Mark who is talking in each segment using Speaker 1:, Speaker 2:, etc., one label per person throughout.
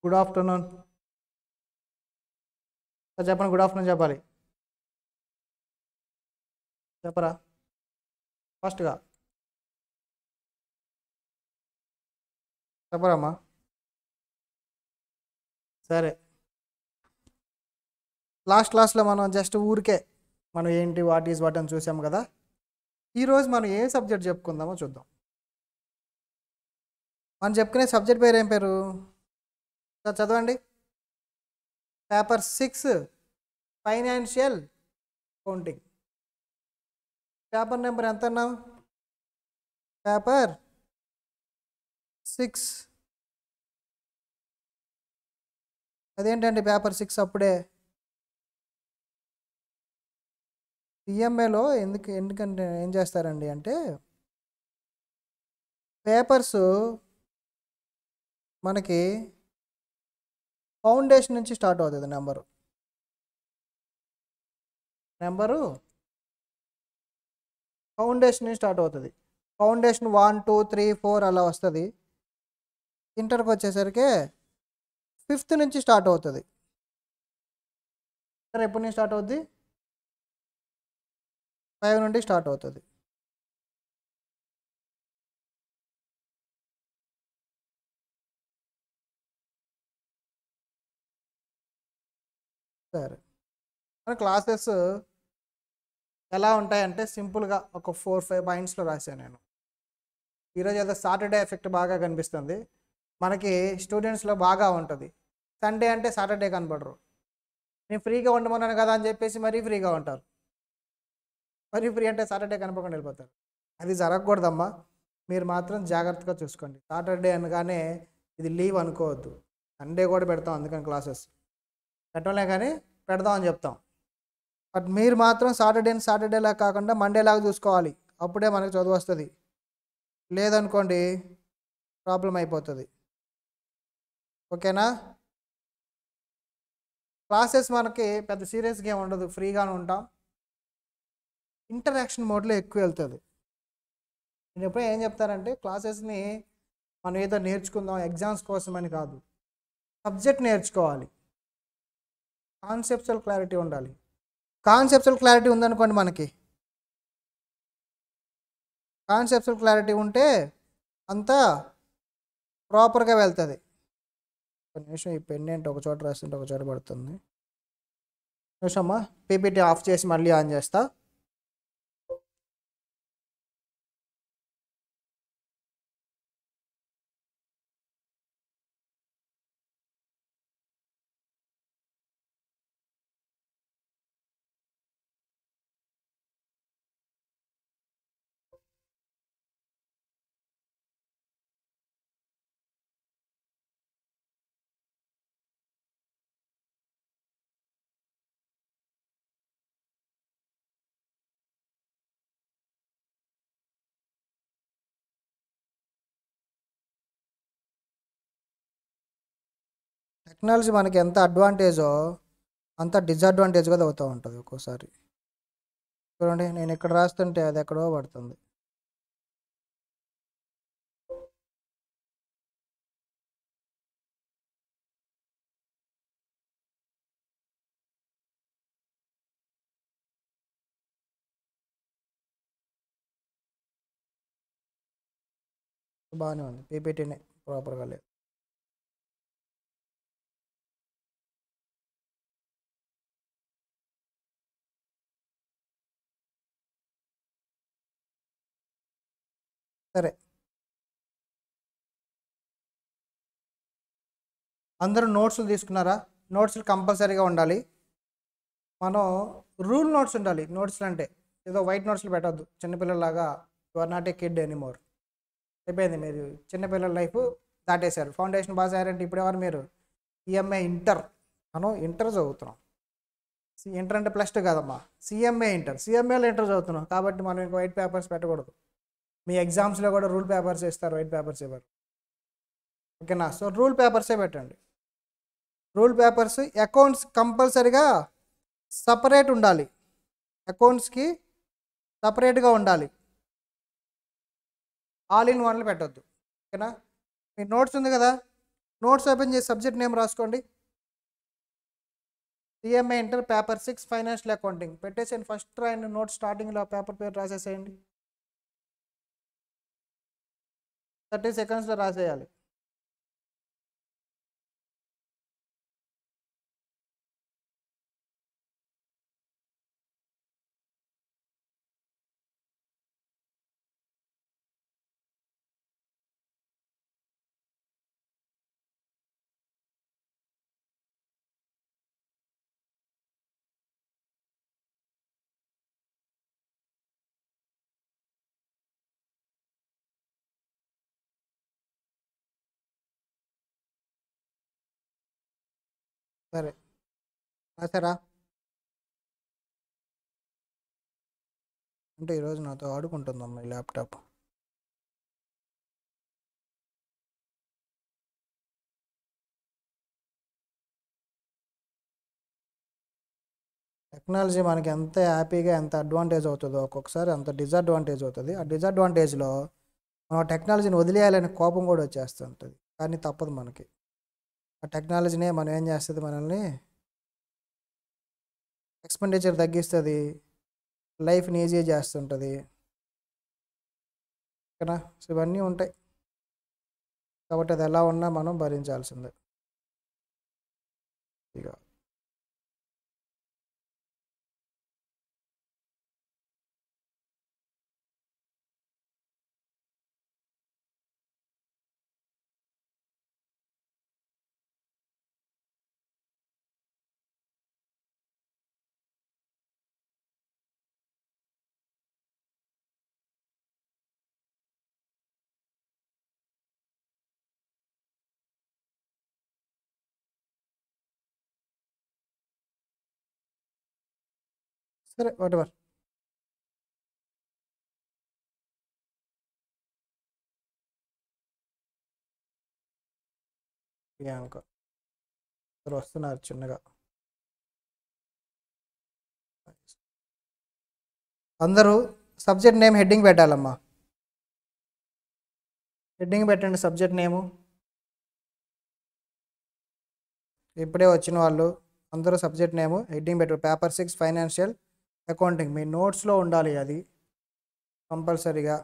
Speaker 1: Good afternoon చెప్పండి. Good afternoon చెప్పాలి. చెప్పరా ఫస్ట్గా చెప్పరమ్మా. సరే, లాస్ట్ క్లాస్లో మనం జస్ట్ ఊరికే మనం ఏంటి వాట్ ఈజ్ వాట్ అని చూసాం కదా. ఈరోజు మనం ఏ సబ్జెక్ట్ చెప్పుకుందామో చూద్దాం. మనం చెప్పుకునే సబ్జెక్ట్ పేరు ఏం పేరు? చదవండి. Paper 6 financial accounting. Paper number ఎంత అన్నావు? పేపర్ 6. అదేంటండి పేపర్ 6 అప్పుడే? సిఎంఏలో ఎందుకంటే ఏం చేస్తారండి అంటే పేపర్స్ మనకి ఫౌండేషన్ నుంచి స్టార్ట్ అవుతుంది. నెంబరు ఫౌండేషన్ నుంచి స్టార్ట్ అవుతుంది. ఫౌండేషన్ 1 2 3 4 అలా వస్తుంది. ఇంటర్కి వచ్చేసరికి 5th నుంచి స్టార్ట్ అవుతుంది. ఇంటర్ ఎప్పటి నుంచి స్టార్ట్ అవుద్ది? 5 నుండి స్టార్ట్ అవుతుంది. సరే, మన క్లాసెస్ ఎలా ఉంటాయంటే సింపుల్గా ఒక 4-5 పాయింట్స్లో రాశాను నేను. ఈరోజు ఏదో సాటర్డే ఎఫెక్ట్ బాగా కనిపిస్తుంది మనకి, స్టూడెంట్స్లో బాగా ఉంటుంది. సండే అంటే సాటర్డే కనపడరు. నేను ఫ్రీగా ఉండమన్నాను కదా అని చెప్పేసి మరీ ఫ్రీగా ఉంటారు. మరీ ఫ్రీ అంటే సాటర్డే కనపడకుండా వెళ్ళిపోతారు. అది జరగకూడదమ్మా. మీరు మాత్రం జాగ్రత్తగా చూసుకోండి. సాటర్డే అనగానే ఇది లీవ్ అనుకోవద్దు. సండే కూడా పెడతాం, అందుకని క్లాసెస్ పెట్టలే కానీ పెడదాం అని చెప్తాం. బట్ మీరు మాత్రం సాటర్డేలా కాకుండా మండేలాగా చూసుకోవాలి. అప్పుడే మనకు చదువు వస్తుంది. లేదనుకోండి ప్రాబ్లం అయిపోతుంది. ఓకేనా? క్లాసెస్ మనకి పెద్ద సీరియస్గా ఏమి ఉండదు, ఫ్రీగానే ఉంటాం. ఇంటరాక్షన్ మోడ్లో ఎక్కువ వెళ్తుంది. నేను ఎప్పుడూ ఏం చెప్తారంటే క్లాసెస్ని మనం ఏదో నేర్చుకుందాం ఎగ్జామ్స్ కోసం అని కాదు, సబ్జెక్ట్ నేర్చుకోవాలి. కాన్సెప్చువల్ క్లారిటీ ఉండాలి. కాన్సెప్చువల్ క్లారిటీ ఉందనుకోండి, మనకి కాన్సెప్చువల్ క్లారిటీ ఉంటే అంతా ప్రాపర్గా వెళ్తుంది. ఒక నిమిషం, ఈ పెన్ ఏంటి ఒక చోట రాస్తుంటే ఒక చోట పడుతుంది. నిమిషమ్మా, పీపీటీ ఆఫ్ చేసి మళ్ళీ ఆన్ చేస్తా. టెక్నాలజీ మనకి ఎంత అడ్వాంటేజో అంత డిసడ్వాంటేజ్ కూడా అవుతూ ఉంటుంది ఒక్కోసారి. చూడండి, నేను ఇక్కడ రాస్తుంటే అది ఎక్కడో పడుతుంది. బాగానే ఉంది, పీపీటీనే ప్రాపర్గా లేదు. సరే, అందరూ నోట్స్లు తీసుకున్నారా? నోట్స్లు కంపల్సరీగా ఉండాలి. మనం రూల్ నోట్స్ ఉండాలి. నోట్స్లు అంటే ఏదో వైట్ నోట్స్లు పెట్టద్దు. చిన్నపిల్లలాగా you are not a kid anymore. అయిపోయింది, మీరు చిన్నపిల్లల లైఫ్ దాటేశారు. ఫౌండేషన్ బాగా అయ్యారంటే ఇప్పుడెవరు మీరు? సిఎంఏ ఇంటర్, మనం ఇంటర్ చదువుతున్నాం. ఇంటర్ అంటే +2 కాదమ్మా, సిఎంఏ ఇంటర్. సిఎంఏలో ఇంటర్ చదువుతున్నాం కాబట్టి మనం ఇంకా వైట్ పేపర్స్ పెట్టకూడదు. మీ ఎగ్జామ్స్లో కూడా రూల్ పేపర్స్ ఇస్తారు, వైట్ పేపర్స్ ఇవ్వరు. ఓకేనా? సో రూల్ పేపర్సే పెట్టండి. Rule papers. అకౌంట్స్ కంపల్సరీగా సపరేట్ ఉండాలి. అకౌంట్స్కి సపరేట్గా ఉండాలి. ఆల్ ఇన్ వన్లు పెట్టద్దు. ఓకేనా? మీ నోట్స్ ఉంది కదా, నోట్స్ ఓపెన్ చేసి సబ్జెక్ట్ నేమ్ రాసుకోండి. CMA inter paper 6 financial accounting పెట్టేసేయండి. ఫస్ట్ రాయండి నోట్ స్టార్టింగ్లో పేపర్ పేరు రాసేసేయండి. 30 సెకండ్స్లో రాసేయాలి. సరే రాసారా? అంటే ఈరోజు నాతో ఆడుకుంటుందమ్మా ఈ ల్యాప్టాప్. టెక్నాలజీ మనకి ఎంత హ్యాపీగా ఎంత అడ్వాంటేజ్ అవుతుందో ఒక్కొక్కసారి అంత డిసడ్వాంటేజ్ అవుతుంది. ఆ డిసడ్వాంటేజ్లో మనం టెక్నాలజీని వదిలేయాలనే కోపం కూడా వచ్చేస్తుంటుంది. కానీ తప్పదు మనకి. ఆ టెక్నాలజీనే మనం ఏం చేస్తుంది, మనల్ని ఎక్స్పెండిచర్ తగ్గిస్తుంది, లైఫ్ని ఈజీ చేస్తుంటుంది కదా. సో ఇవన్నీ ఉంటాయి కాబట్టి అది ఎలా ఉన్నా మనం భరించాల్సిందే. ఇక సరే వాటెవర్. ప్రియాంక అందరూ వస్తున్నారు చిన్నగా. అందరూ సబ్జెక్ట్ నేమ్ హెడ్డింగ్ పెట్టాలమ్మా. హెడ్డింగ్ పెట్టండి సబ్జెక్ట్ నేము. ఇప్పుడే వచ్చిన వాళ్ళు అందరూ సబ్జెక్ట్ నేము హెడ్డింగ్ పెట్టారు. పేపర్ 6 ఫైనాన్షియల్ అకౌంటింగ్ మీ నోట్స్లో ఉండాలి అది కంపల్సరీగా.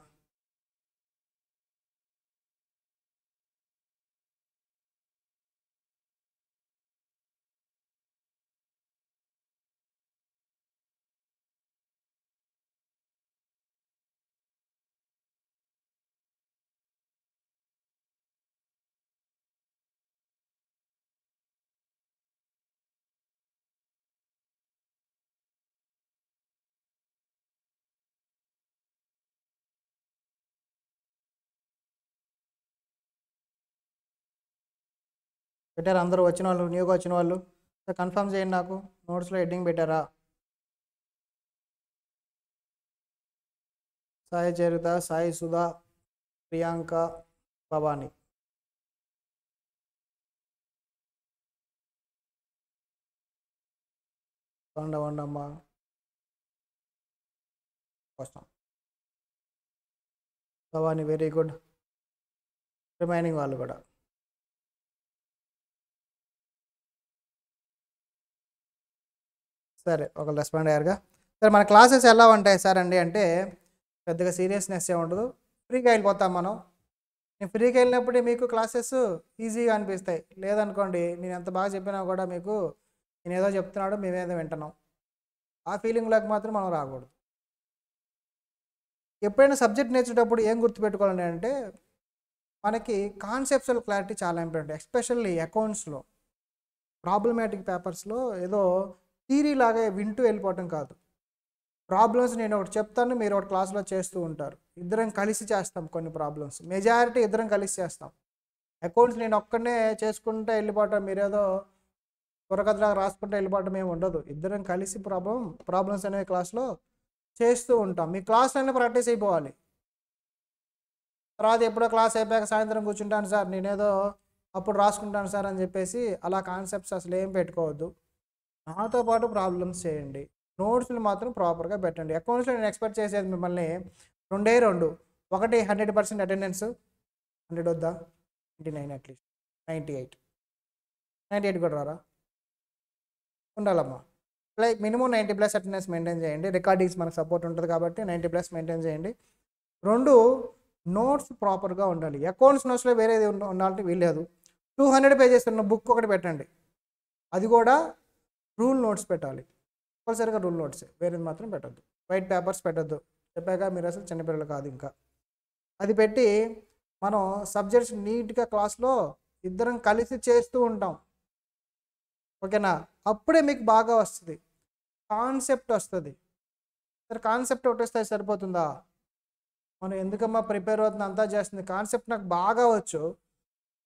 Speaker 1: పెట్టారు అందరూ వచ్చిన వాళ్ళు, న్యూగా వచ్చిన వాళ్ళు కన్ఫర్మ్ చేయండి నాకు. నోట్స్లో హెడ్డింగ్ పెట్టారా? సాయి చరిత, సాయి సుధా, ప్రియాంక, భవాని. వండమ్మా వస్తాం. Bhavani very good. రిమైనింగ్ వాళ్ళు కూడా సరే ఒకళ్ళు రెస్పాండ్ అయ్యారుగా. సరే మన క్లాసెస్ ఎలా ఉంటాయి సార్ అండి అంటే పెద్దగా సీరియస్నెస్ ఏ ఉండదు, ఫ్రీగా వెళ్ళిపోతాం మనం. నేను ఫ్రీగా వెళ్ళినప్పుడే మీకు క్లాసెస్ ఈజీగా అనిపిస్తాయి. లేదనుకోండి నేను ఎంత బాగా చెప్పినా కూడా మీకు నేను ఏదో చెప్తున్నాడు మేమేదో వింటున్నాం ఆ ఫీలింగ్లోకి మాత్రం మనం రాకూడదు. ఎప్పుడైనా సబ్జెక్ట్ నేర్చేటప్పుడు ఏం గుర్తుపెట్టుకోవాలండి అంటే మనకి కాన్సెప్చువల్ క్లారిటీ చాలా ఇంపార్టెంట్. ఎస్పెషల్లీ అకౌంట్స్లో ప్రాబ్లమాటిక్ పేపర్స్లో ఏదో థియరీ లాగా వింటూ వెళ్ళిపోవటం కాదు. ప్రాబ్లమ్స్ నేను ఒకటి చెప్తాను, మీరు ఒకటి క్లాస్లో చేస్తూ ఉంటారు, ఇద్దరం కలిసి చేస్తాం. కొన్ని ప్రాబ్లమ్స్ మెజారిటీ ఇద్దరం కలిసి చేస్తాం. అకౌంట్స్ నేను ఒక్కడనే చేసుకుంటూ వెళ్ళిపోవటం, మీరేదో త్వరగతిలాగా రాసుకుంటూ వెళ్ళిపోవటం ఏమి ఉండదు. ఇద్దరం కలిసి ప్రాబ్లమ్స్ అనేవి క్లాస్లో చేస్తూ ఉంటాం. మీ క్లాస్లోనే ప్రాక్టీస్ అయిపోవాలి. తర్వాత ఎప్పుడో క్లాస్ అయిపోయాక సాయంత్రం కూర్చుంటాను సార్ నేనేదో అప్పుడు రాసుకుంటాను సార్ అని చెప్పేసి అలా కాన్సెప్ట్స్ అసలు ఏం పెట్టుకోవద్దు. నాతో పాటు ప్రాబ్లమ్స్ చేయండి, నోట్స్ని మాత్రం ప్రాపర్గా పెట్టండి. అకౌంట్స్లో నేను ఎక్స్పెక్ట్ చేసేది మిమ్మల్ని రెండే రెండు. ఒకటి 100% అటెండెన్స్, 100 వద్దా 99 అట్లీస్ట్ 98. 98 కూడా రారా? ఉండాలమ్మా. లైక్ మినిమం 90+ అటెండెన్స్ మెయింటైన్ చేయండి. రికార్డింగ్స్ మనకు సపోర్ట్ ఉంటుంది కాబట్టి 90+ మెయింటైన్ చేయండి. 2 నోట్స్ ప్రాపర్గా ఉండాలి. అకౌంట్స్ నోట్స్లో వేరేది ఉండాలంటే వీల్లేదు. 200 పేజెస్ ఉన్న బుక్ ఒకటి పెట్టండి. అది కూడా రూల్ నోట్స్ పెట్టాలి. కంపల్సరీగా రూల్ నోట్స్, వేరేది మాత్రం పెట్టద్దు. వైట్ పేపర్స్ పెట్టద్దు. చెప్పాక మీరు అసలు చిన్నపిల్లలు కాదు ఇంకా. అది పెట్టి మనం సబ్జెక్ట్స్ నీట్గా క్లాస్లో ఇద్దరం కలిసి చేస్తూ ఉంటాం. ఓకేనా? అప్పుడే మీకు బాగా వస్తుంది, కాన్సెప్ట్ వస్తుంది. సరే, కాన్సెప్ట్ ఒకటి వస్తే సరిపోతుందా? మనం ఎందుకమ్మా ప్రిపేర్ అవుతుంది అంతా చేస్తుంది, కాన్సెప్ట్ నాకు బాగా వచ్చు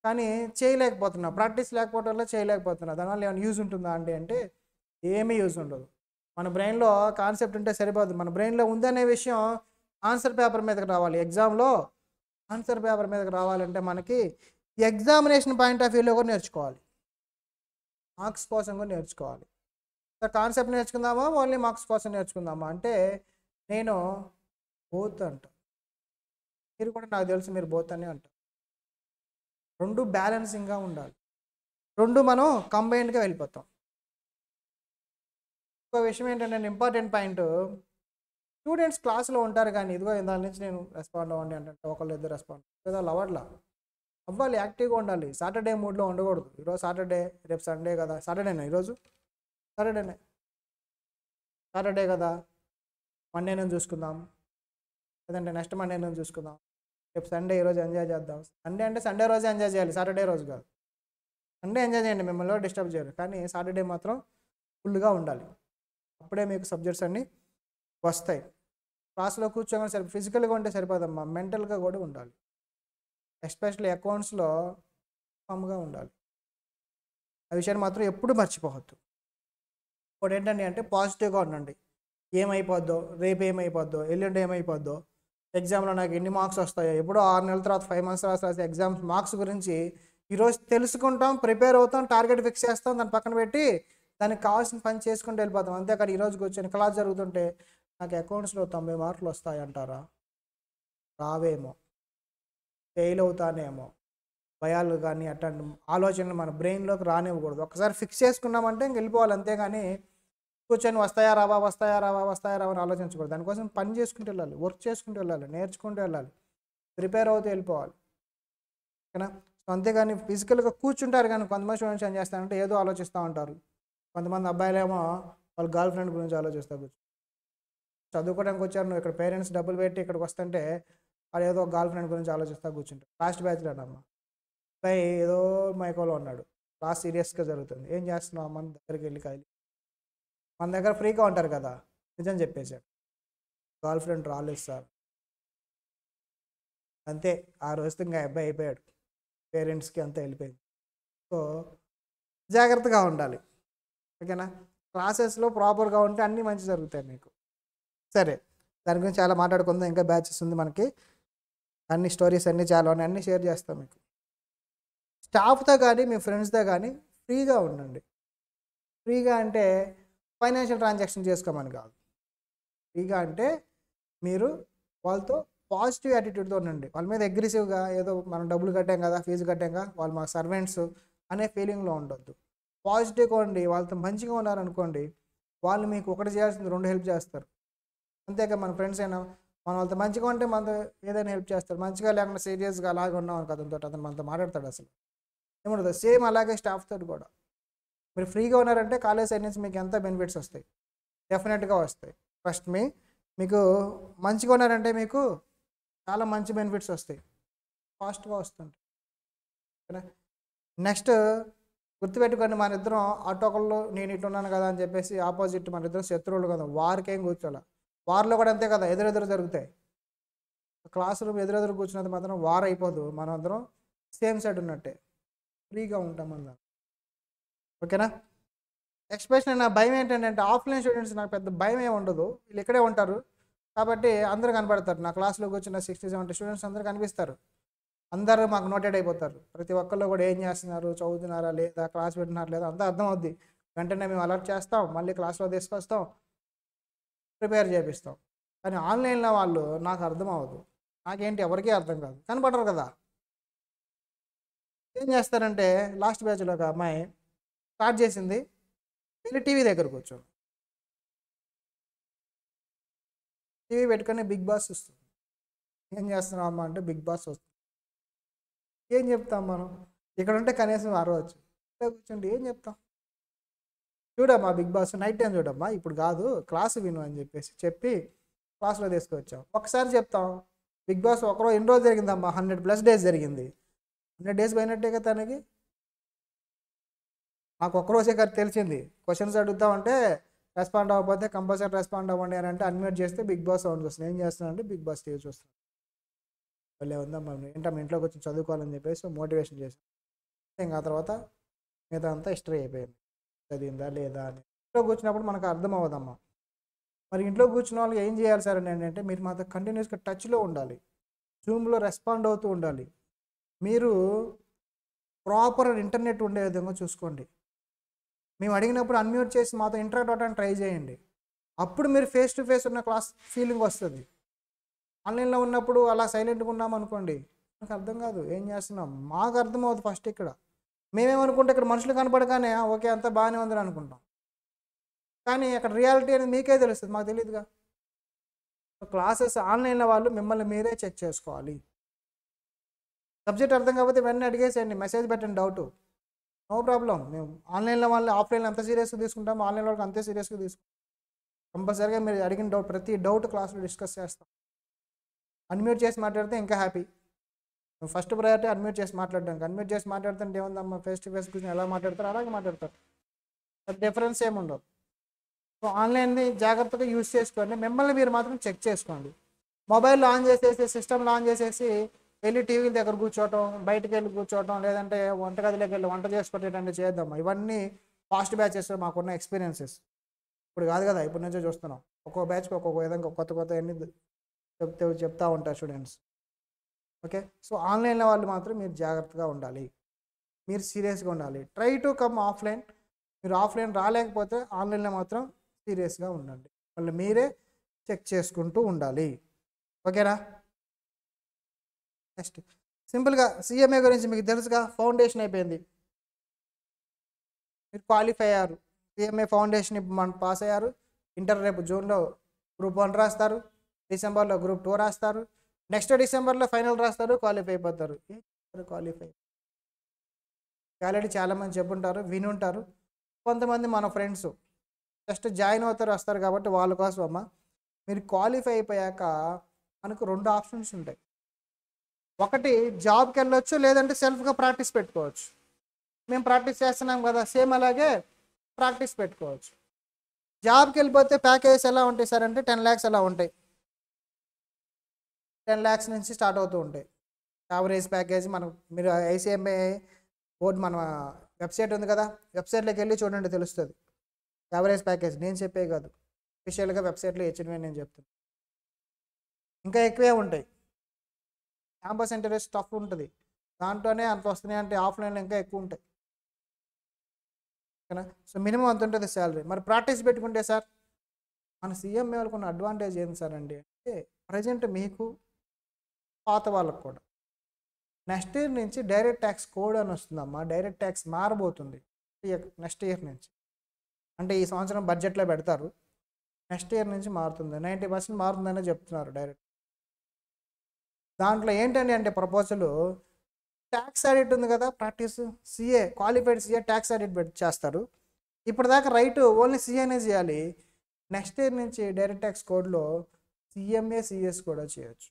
Speaker 1: కానీ చేయలేకపోతున్నా, ప్రాక్టీస్ లేకపోవడం వల్ల చేయలేకపోతున్నా, దానివల్ల ఏమైనా యూజ్ ఉంటుందా అండి అంటే ఏమీ యూజ్ ఉండదు. మన బ్రెయిన్లో కాన్సెప్ట్ ఉంటే సరిపోదు. మన బ్రెయిన్లో ఉందనే విషయం ఆన్సర్ పేపర్ మీదకి రావాలి. ఎగ్జామ్లో ఆన్సర్ పేపర్ మీదకి రావాలంటే మనకి ఎగ్జామినేషన్ పాయింట్ ఆఫ్ వ్యూలో కూడా నేర్చుకోవాలి, మార్క్స్ కోసం కూడా నేర్చుకోవాలి. కాన్సెప్ట్ నేర్చుకుందామా ఓన్లీ మార్క్స్ కోసం నేర్చుకుందామా అంటే నేను బోత్ అంట. మీరు కూడా నాకు తెలుసు మీరు బోత్ అని అంటారు. 2 బ్యాలెన్సింగ్గా ఉండాలి. 2 మనం కంబైన్డ్గా వెళ్ళిపోతాం. ఇంకో విషయం ఏంటంటే ఇంపార్టెంట్ పాయింట్, స్టూడెంట్స్ క్లాస్లో ఉంటారు కానీ ఇదిగో దాని నుంచి నేను రెస్పాండ్ అవ్వండి అంటే ఒకళ్ళు ఇద్దరు రెస్పాండ్ లేదా అవ్వట్లా. అవ్వాలి, యాక్టివ్గా ఉండాలి. సాటర్డే మూడ్లో ఉండకూడదు. ఈరోజు సాటర్డే, రేపు సండే కదా. సాటర్డేనా ఈరోజు? సాటర్డేనే. సాటర్డే కదా, మండే నుంచి చూసుకుందాం, లేదంటే నెక్స్ట్ మండే నుంచి చూసుకుందాం. రేపు సండే, ఈరోజు ఎంజాయ్ చేద్దాం. సండే అంటే సండే రోజే ఎంజాయ్ చేయాలి, సాటర్డే రోజు కాదు. సండే ఎంజాయ్ చేయండి, మిమ్మల్ని డిస్టర్బ్ చేయరు, కానీ సాటర్డే మాత్రం ఫుల్గా ఉండాలి. అప్పుడే మీకు సబ్జెక్ట్స్ అన్నీ వస్తాయి. క్లాస్లో కూర్చోగానే సరి ఫిజికల్గా ఉంటే సరిపోదమ్మా, మెంటల్గా కూడా ఉండాలి. ఎస్పెషల్లీ అకౌంట్స్లో కామ్గా ఉండాలి. ఆ విషయాన్ని మాత్రం ఎప్పుడు మర్చిపోవద్దు. ఇప్పుడు ఏంటండి అంటే పాజిటివ్గా ఉండండి. ఏమైపోద్దో, రేపు ఏమైపోద్దో, ఎల్లుండి ఏమైపోద్దో, ఎగ్జామ్లో నాకు ఎన్ని మార్క్స్ వస్తాయో, ఎప్పుడో 6 నెలల తర్వాత 5 months రాసే ఎగ్జామ్స్ మార్క్స్ గురించి ఈరోజు తెలుసుకుంటాం, ప్రిపేర్ అవుతాం, టార్గెట్ ఫిక్స్ చేస్తాం, దాన్ని పక్కన పెట్టి దానికి కావాల్సిన పని చేసుకుంటూ వెళ్ళిపోతాం. అంతేకాదు ఈరోజు కూర్చొని క్లాస్ జరుగుతుంటే నాకు అకౌంట్స్లో 90 మార్కులు వస్తాయంటారా? రావేమో, ఫెయిల్ అవుతానేమో, భయాలు కానీ అట్లాంటి ఆలోచనలు మన బ్రెయిన్లోకి రానివ్వకూడదు. ఒకసారి ఫిక్స్ చేసుకున్నామంటే ఇంక వెళ్ళిపోవాలి. అంతేగాని కూర్చొని వస్తాయా రావా అని ఆలోచించకూడదు. దానికోసం పని చేసుకుంటూ వెళ్ళాలి, వర్క్ చేసుకుంటూ వెళ్ళాలి, నేర్చుకుంటూ వెళ్ళాలి, ప్రిపేర్ అవుతూ వెళ్ళిపోవాలి. ఓకేనా? సో అంతేగాని ఫిజికల్గా కూర్చుంటారు కానీ కొంతమంది స్టూడెంట్స్ ఏం చేస్తారంటే ఏదో ఆలోచిస్తూ ఉంటారు. కొంతమంది అబ్బాయిలేమో వాళ్ళ గర్ల్ ఫ్రెండ్ గురించి ఆలోచిస్తారు. చదువుకోవడానికి వచ్చారు, నువ్వు ఇక్కడ పేరెంట్స్ డబ్బులు పెట్టి ఇక్కడికి వస్తుంటే వాడు ఏదో గర్ల్ ఫ్రెండ్ గురించి ఆలోచిస్తూ కూర్చుంటారు. లాస్ట్ బ్యాచ్లో అమ్మా అబ్బాయి ఏదో మైకోలో ఉన్నాడు, క్లాస్ సీరియస్గా జరుగుతుంది, ఏం చేస్తున్నావు మన దగ్గరికి వెళ్ళి కాయలు, మన దగ్గర ఫ్రీగా ఉంటారు కదా, నిజం చెప్పేశాడు, గర్ల్ ఫ్రెండ్ రాలేదు సార్. అంతే, ఆ రోజుతో ఇంకా అబ్బాయి అయిపోయాడు, పేరెంట్స్కి అంతా వెళ్ళిపోయింది. సో జాగ్రత్తగా ఉండాలి. ఓకేనా? క్లాసెస్లో ప్రాపర్గా ఉంటే అన్నీ మంచి జరుగుతాయి మీకు. సరే, దాని గురించి చాలా మాట్లాడుకుందాం. ఇంకా బ్యాచెస్ ఉంది మనకి, అన్ని స్టోరీస్ అన్నీ చాలా ఉన్నాయి, అన్నీ షేర్ చేస్తాం మీకు. స్టాఫ్తో కానీ మీ ఫ్రెండ్స్తో కానీ ఫ్రీగా ఉండండి. ఫ్రీగా అంటే ఫైనాన్షియల్ ట్రాన్సాక్షన్ చేసుకోమని కాదు. ఫ్రీగా అంటే మీరు వాళ్ళతో పాజిటివ్ యాటిట్యూడ్తో ఉండండి. వాళ్ళ మీద అగ్రెసివ్గా ఏదో మనం డబ్బులు కట్టాం కదా, ఫీజు కట్టాం కదా, వాళ్ళు మా సర్వెంట్స్ అనే ఫీలింగ్లో ఉండొద్దు. పాజిటివ్గా ఉండి వాళ్ళతో మంచిగా ఉన్నారనుకోండి, వాళ్ళు మీకు ఒకటి చేయాల్సింది 2 హెల్ప్ చేస్తారు. అంతేగా మన ఫ్రెండ్స్ అయినా మనం వాళ్ళతో మంచిగా ఉంటే మనతో ఏదైనా హెల్ప్ చేస్తారు. మంచిగా లేకుండా సీరియస్గా అలాగే ఉన్నాం అనుకో అతనితో, అతను మనతో మాట్లాడతాడు అసలు ఏముండదు. సేమ్ అలాగే స్టాఫ్ తోటి కూడా మీరు ఫ్రీగా ఉన్నారంటే కాలేజ్ సైడ్ నుంచి మీకు ఎంత బెనిఫిట్స్ వస్తాయి, డెఫినెట్గా వస్తాయి. ఫస్ట్ మీకు మంచిగా ఉన్నారంటే మీకు చాలా మంచి బెనిఫిట్స్ వస్తాయి, ఫాస్ట్గా వస్తుంటాయి. ఓకేనా? నెక్స్ట్ గుర్తుపెట్టుకోండి, మన ఇద్దరం ఆటోకల్లో నేను ఇటు ఉన్నాను కదా అని చెప్పేసి ఆపోజిట్ మన ఇద్దరు శత్రువులు కదా, వారికేం కూర్చోాల. వారిలో కూడా అంతే కదా, ఎదురెదురు జరుగుతాయి. క్లాస్ రూమ్ ఎదురెదురు కూర్చున్నది మాత్రం వార్ అయిపోదు, మనం అందరం సేమ్ సైడ్ ఉన్నట్టే, ఫ్రీగా ఉంటాం అందరం. ఓకేనా? ఎక్స్పెషల్లీ నా భయం ఏంటంటే ఆఫ్లైన్ స్టూడెంట్స్ నాకు పెద్ద భయం ఏమి ఉండదు, వీళ్ళు ఇక్కడే ఉంటారు కాబట్టి అందరూ కనపడతారు. నా క్లాస్లో కూర్చున్న 60-70 స్టూడెంట్స్ అందరూ కనిపిస్తారు, అందరూ మాకు నోటెడ్ అయిపోతారు. ప్రతి ఒక్కళ్ళు కూడా ఏం చేస్తున్నారు, చదువుతున్నారా లేదా, క్లాస్ పెట్టినారా లేదా అంతా అర్థం అవుద్ది. వెంటనే మేము అలర్ట్ చేస్తాం, మళ్ళీ క్లాస్లో తీసుకొస్తాం, ప్రిపేర్ చేపిస్తాం. కానీ ఆన్లైన్లో వాళ్ళు నాకు అర్థం అవ్వదు, నాకేంటి ఎవరికీ అర్థం కాదు, కనపడరు కదా. ఏం చేస్తారంటే లాస్ట్ బ్యాచ్లో ఒక అమ్మాయి స్టార్ట్ చేసింది, వెళ్ళి టీవీ దగ్గర కూర్చోండి, టీవీ పెట్టుకొని బిగ్ బాస్ వస్తుంది. ఏం చేస్తున్నాం అమ్మ అంటే బిగ్ బాస్ వస్తుంది. ఏం చెప్తాం మనం? ఇక్కడ ఉంటే కనీసం అరవచ్చు, ఇక్కడ కూర్చోండి ఏం చెప్తాం? చూడమ్మా బిగ్ బాస్ నైట్ టైం చూడమ్మా, ఇప్పుడు కాదు క్లాస్ విను అని చెప్పేసి చెప్పి క్లాస్లో తీసుకొచ్చాం. ఒకసారి చెప్తాం బిగ్ బాస్ ఒకరోజు ఎన్ని రోజులు జరిగిందమ్మా, 100+ డేస్ జరిగింది. 100 డేస్ పోయినట్టే కదా తనకి. నాకు ఒక్కరోజే కదా తెలిసింది. క్వశ్చన్స్ అడుగుతామంటే రెస్పాండ్ అవ్వకపోతే కంపల్సరీ రెస్పాండ్ అవ్వండి అని అంటే అన్మ్యూట్ చేస్తే బిగ్ బాస్ సౌండ్ వస్తుంది. ఏం చేస్తున్నాను అంటే బిగ్ బాస్ టీవీ చూస్తాను. వాళ్ళే ఉందమ్మా ఏంటమ్మా ఇంట్లోకి వచ్చి చదువుకోవాలని చెప్పేసి మోటివేషన్ చేశాను. ఇంకా ఆ తర్వాత మిగతా అంతా హిస్టరీ అయిపోయింది, చదివిందా లేదా అని. ఇంట్లో కూర్చున్నప్పుడు మనకు అర్థం అవ్వదమ్మా. మరి ఇంట్లో కూర్చున్న వాళ్ళు ఏం చేయాలి సార్ అని అంటే మీరు మాతో కంటిన్యూస్గా టచ్లో ఉండాలి, జూమ్లో రెస్పాండ్ అవుతూ ఉండాలి. మీరు ప్రాపర్ ఇంటర్నెట్ ఉండే విధంగా చూసుకోండి. మేము అడిగినప్పుడు అన్మ్యూట్ చేసి మాతో ఇంటరాక్ట్ అవ్వడానికి ట్రై చేయండి. అప్పుడు మీరు ఫేస్ టు ఫేస్ ఉన్న క్లాస్ ఫీలింగ్ వస్తుంది. ఆన్లైన్లో ఉన్నప్పుడు అలా సైలెంట్గా ఉన్నాం అనుకోండి, నాకు అర్థం కాదు ఏం చేస్తున్నాం, మాకు అర్థం అవుతుంది ఫస్ట్. ఇక్కడ మేమేమనుకుంటే ఇక్కడ మనుషులు కనపడగానే ఓకే అంతా బాగానే ఉందని అనుకుంటాం, కానీ అక్కడ రియాలిటీ అనేది మీకే తెలుస్తుంది, మాకు తెలియదుగా. క్లాసెస్ ఆన్లైన్లో వాళ్ళు మిమ్మల్ని మీరే చెక్ చేసుకోవాలి. సబ్జెక్ట్ అర్థం కాకపోతే వెంటనే అడిగేసేయండి, మెసేజ్ పెట్టండి డౌట్, నో ప్రాబ్లం. మేము ఆన్లైన్లో వాళ్ళు ఆఫ్లైన్లో ఎంత సీరియస్గా తీసుకుంటామో ఆన్లైన్ వాళ్ళకి అంతే సీరియస్గా తీసుకుంటాం. కంపల్సరీగా మీరు అడిగిన డౌట్ ప్రతి డౌట్ క్లాస్లో డిస్కస్ చేస్తాం. అన్మ్యూట్ చేసి మాట్లాడితే ఇంకా హ్యాపీ. ఫస్ట్ ప్రయారిటీ అన్మ్యూట్ చేసి మాట్లాడడానికి. అన్మ్యూట్ చేసి మాట్లాడుతుంటే ఏముందమ్మా, ఫేస్ టు ఫేస్ కూర్చొని ఎలా మాట్లాడతారు అలాగే మాట్లాడతారు, డిఫరెన్స్ ఏముండదు. సో ఆన్లైన్ని జాగ్రత్తగా యూజ్ చేసుకోండి, మిమ్మల్ని మీరు మాత్రం చెక్ చేసుకోండి. మొబైల్లో ఆన్ చేసేసి సిస్టమ్లో ఆన్ చేసేసి వెళ్ళి టీవీ దగ్గర కూర్చోవటం, బయటకు వెళ్ళి కూర్చోవటం, లేదంటే వంటగదిలోకి వెళ్ళి వంట చేసుకునేటంటే చేద్దాం. ఇవన్నీ ఫాస్ట్ బ్యాచెస్ మాకున్న ఎక్స్పీరియన్సెస్. ఇప్పుడు కాదు కదా, ఇప్పటి నుంచో చూస్తున్నాం. ఒక్కొక్క బ్యాచ్కి ఒక్కొక్క విధంగా కొత్త కొత్త అన్ని చెప్తూ ఉంటారు స్టూడెంట్స్. ఓకే, సో ఆన్లైన్లో వాళ్ళు మాత్రం మీరు జాగ్రత్తగా ఉండాలి, మీరు సీరియస్గా ఉండాలి. Try to come offline. మీరు ఆఫ్లైన్ రాలేకపోతే ఆన్లైన్లో మాత్రం సీరియస్గా ఉండండి, మళ్ళీ మీరే చెక్ చేసుకుంటూ ఉండాలి. ఓకేనా? నెక్స్ట్ సింపుల్గా సిఎంఏ గురించి మీకు తెలుసుగా, ఫౌండేషన్ అయిపోయింది, మీరు క్వాలిఫై అయ్యారు. సిఎంఏ ఫౌండేషన్ మనం పాస్ అయ్యారు. ఇంటర్ రేపు జూన్లో గ్రూప్ 1 రాస్తారు, డిసెంబర్లో గ్రూప్ 2 రాస్తారు, నెక్స్ట్ డిసెంబర్లో ఫైనల్ రాస్తారు, క్వాలిఫై అయిపోతారు. క్వాలిఫై ఆల్రెడీ చాలామంది చెప్పుంటారు, వినుంటారు. కొంతమంది మన ఫ్రెండ్స్ జస్ట్ జాయిన్ అవుతారు వస్తారు కాబట్టి వాళ్ళ కోసం అమ్మ, మీరు క్వాలిఫై అయిపోయాక మనకు 2 ఆప్షన్స్ ఉంటాయి. ఒకటి జాబ్కి వెళ్ళొచ్చు, లేదంటే సెల్ఫ్గా ప్రాక్టీస్ పెట్టుకోవచ్చు. మేము ప్రాక్టీస్ చేస్తున్నాం కదా, సేమ్ అలాగే ప్రాక్టీస్ పెట్టుకోవచ్చు. జాబ్కి వెళ్ళిపోతే ప్యాకేజెస్ ఎలా ఉంటాయి సార్ అంటే 10 lakhs అలా ఉంటాయి. 10 lakhs నుంచి స్టార్ట్ అవుతూ ఉంటాయి యావరేజ్ ప్యాకేజ్. మనం మీరు ఐసీఎంఏ బోర్డు మన వెబ్సైట్ ఉంది కదా, వెబ్సైట్లోకి వెళ్ళి చూడండి తెలుస్తుంది యావరేజ్ ప్యాకేజ్. నేను చెప్పే కాదు, అఫీషియల్గా వెబ్సైట్లో హెచ్ఎన్వీ నేను చెప్తాను. ఇంకా ఎక్కువే ఉంటాయి. క్యాంపస్ ఇంటర్వ్యూ స్టఫ్ ఉంటుంది, దాంట్లోనే అంత వస్తున్నాయి అంటే ఆఫ్లైన్లో ఇంకా ఎక్కువ ఉంటాయి. ఓకేనా? సో మినిమం అంత ఉంటుంది శాలరీ. మరి ప్రాక్టీస్ పెట్టుకుంటే సార్ మన సీఎంఏ వాళ్ళకు ఉన్న అడ్వాంటేజ్ ఏంటి సార్ అంటే ప్రజెంట్ మీకు పాత వాళ్ళకు కూడా నెక్స్ట్ ఇయర్ నుంచి డైరెక్ట్ ట్యాక్స్ కోడ్ అని వస్తుందమ్మా. డైరెక్ట్ ట్యాక్స్ మారబోతుంది నెక్స్ట్ ఇయర్ నుంచి. అంటే ఈ సంవత్సరం బడ్జెట్లో పెడతారు, నెక్స్ట్ ఇయర్ నుంచి మారుతుంది, 90% మారుతుందనే చెప్తున్నారు డైరెక్ట్. దాంట్లో ఏంటండి అంటే ప్రపోజల్ ట్యాక్స్ ఆడిట్ ఉంది కదా, practice CA qualified CA tax audit చేస్తారు. ఇప్పటిదాకా రైట్ ఓన్లీ సిఏనే చేయాలి. నెక్స్ట్ ఇయర్ నుంచి డైరెక్ట్ ట్యాక్స్ కోడ్లో సిఎంఏ సిఎస్ కూడా చేయొచ్చు.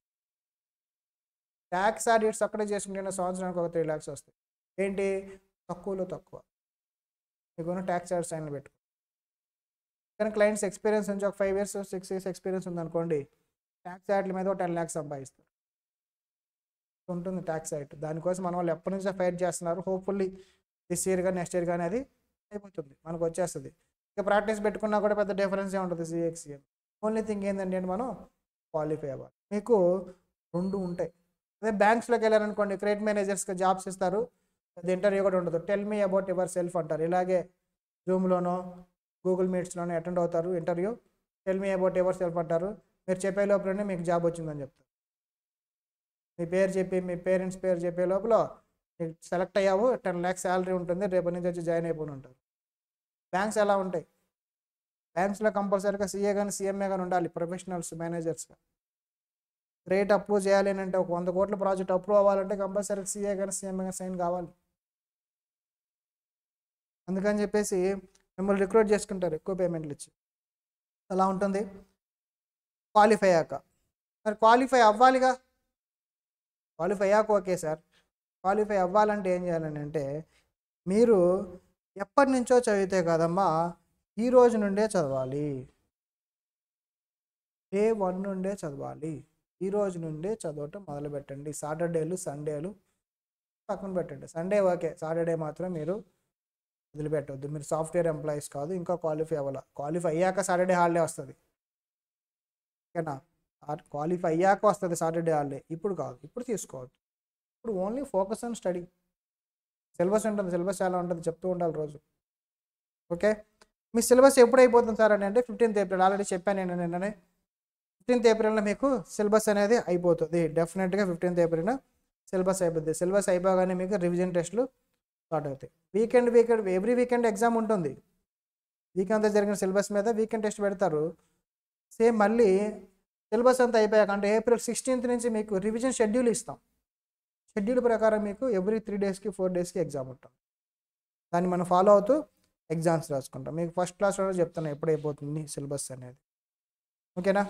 Speaker 1: ట్యాక్స్ ఆడిట్స్ అక్కడే చేసుకుంటే సంవత్సరానికి ఒక 3 lakhs వస్తాయి. ఏంటి తక్కువలో తక్కువ మీకు ట్యాక్స్ ఆడిట్స్ సైన్లు పెట్టుకో. కానీ క్లయింట్స్ ఎక్స్పీరియన్స్ నుంచి ఒక 5 years 6 years ఎక్స్పీరియన్స్ ఉందనుకోండి, ట్యాక్స్ యాడ్ల మీద ఒక 10 lakhs సంపాదిస్తారు ఉంటుంది ట్యాక్స్ యాడ్. దానికోసం మన వాళ్ళు ఎప్పటి నుంచో ఫైట్ చేస్తున్నారు. హోప్ఫుల్లీ దిస్ ఇయర్ కానీ నెక్స్ట్ ఇయర్ కానీ అది అయిపోతుంది, మనకు వచ్చేస్తుంది. ఇక ప్రాక్టీస్ పెట్టుకున్నా కూడా పెద్ద డిఫరెన్స్ ఉంటుంది సిఎక్సిఎం. ఓన్లీ థింగ్ ఏంటంటే మనం క్వాలిఫై అవ్వాలి. మీకు 2 ఉంటాయి. అదే బ్యాంక్స్లోకి వెళ్ళారనుకోండి, క్రెడిట్ మేనేజర్స్కి జాబ్స్ ఇస్తారు, అది ఇంటర్వ్యూ కూడా ఉండదు. Tell me about your self అంటారు. ఇలాగే జూమ్లోనో గూగుల్ మీట్స్లోనో అటెండ్ అవుతారు interview, tell me about your self అంటారు. మీరు చెప్పే లోపలనే మీకు జాబ్ వచ్చిందని చెప్తారు. మీ పేరు చెప్పి మీ పేరెంట్స్ పేరు చెప్పే లోపల సెలెక్ట్ అయ్యావు 10 lakhs శాలరీ ఉంటుంది, రేపటి నుంచి వచ్చి జాయిన్ అయిపోయి ఉంటారు. బ్యాంక్స్ ఎలా ఉంటాయి? బ్యాంక్స్లో కంపల్సరీగా సీఏ కానీ సీఎంఏ కానీ ఉండాలి, ప్రొఫెషనల్స్ మేనేజర్స్గా. రేట్ అప్రూవ్ చేయాలి అని అంటే ఒక 100 కోట్ల ప్రాజెక్ట్ అప్రూవ్ అవ్వాలంటే కంపల్సరీగా సీఏ కానీ సీఎంఏ కానీ సైన్ కావాలి. అందుకని చెప్పేసి మిమ్మల్ని రిక్రూట్ చేసుకుంటారు ఎక్కువ పేమెంట్లు ఇచ్చి. అలా ఉంటుంది. క్వాలిఫై అయ్యాక మరి క్వాలిఫై అవ్వాలిగా. క్వాలిఫై అయ్యాక ఓకే సార్, క్వాలిఫై అవ్వాలంటే ఏం చేయాలని అంటే మీరు ఎప్పటి నుంచో చదివితే కదమ్మా, ఈ రోజు నుండే చదవాలి. డే 1 నుండే చదవాలి. ఈ రోజు నుండే చదవటం మొదలు పెట్టండి. సాటర్డేలు సండేలు పక్కన పెట్టండి. సండే ఓకే, సాటర్డే మాత్రం మీరు వదిలిపెట్టవద్దు. మీరు సాఫ్ట్వేర్ ఎంప్లాయీస్ కాదు, ఇంకా క్వాలిఫై అవ్వాలి. క్వాలిఫై అయ్యాక సాటర్డే హాలిడే వస్తుంది, ఓకేనా? క్వాలిఫై అయ్యాక వస్తుంది సాటర్డే హాలిడే, ఇప్పుడు కాదు, ఇప్పుడు తీసుకోవద్దు. ఇప్పుడు only focus on study. Syllabus ఉంటుంది, సిలబస్ చాలా ఉంటుంది, చెప్తూ ఉండాలి రోజు. ఓకే, మీ సిలబస్ ఎప్పుడు అయిపోతుంది సార్ అని అంటే 15th ఏప్రిల్. ఆల్రెడీ చెప్పాను నేను నిన్ననే. 15th ఏప్రిల్లో మీకు సిలబస్ అనేది అయిపోతుంది. డెఫినెట్గా 15th ఏప్రిల్ సిలబస్ అయిపోతుంది. సిలబస్ అయిపోగానే మీకు రివిజన్ టెస్టులు స్టార్ట్ అవుతాయి. వీకెండ్ ఎవ్రీ వీకెండ్ ఎగ్జామ్ ఉంటుంది. వీకెండ్ అంతా జరిగిన సిలబస్ మీద వీకెండ్ టెస్ట్ పెడతారు. సేమ్ మళ్ళీ సిలబస్ అంతా అయిపోయాక అంటే ఏప్రిల్ 16th నుంచి మీకు రివిజన్ షెడ్యూల్ ఇస్తాం. షెడ్యూల్ ప్రకారం మీకు ఎవ్రీ 3 daysకి 4 daysకి ఎగ్జామ్ ఉంటుంది. దాన్ని మనం ఫాలో అవుతూ ఎగ్జామ్స్ రాసుకుంటాం. మీకు ఫస్ట్ క్లాస్లో చెప్తాను ఎప్పుడైపోతుంది సిలబస్ అనేది, ఓకేనా?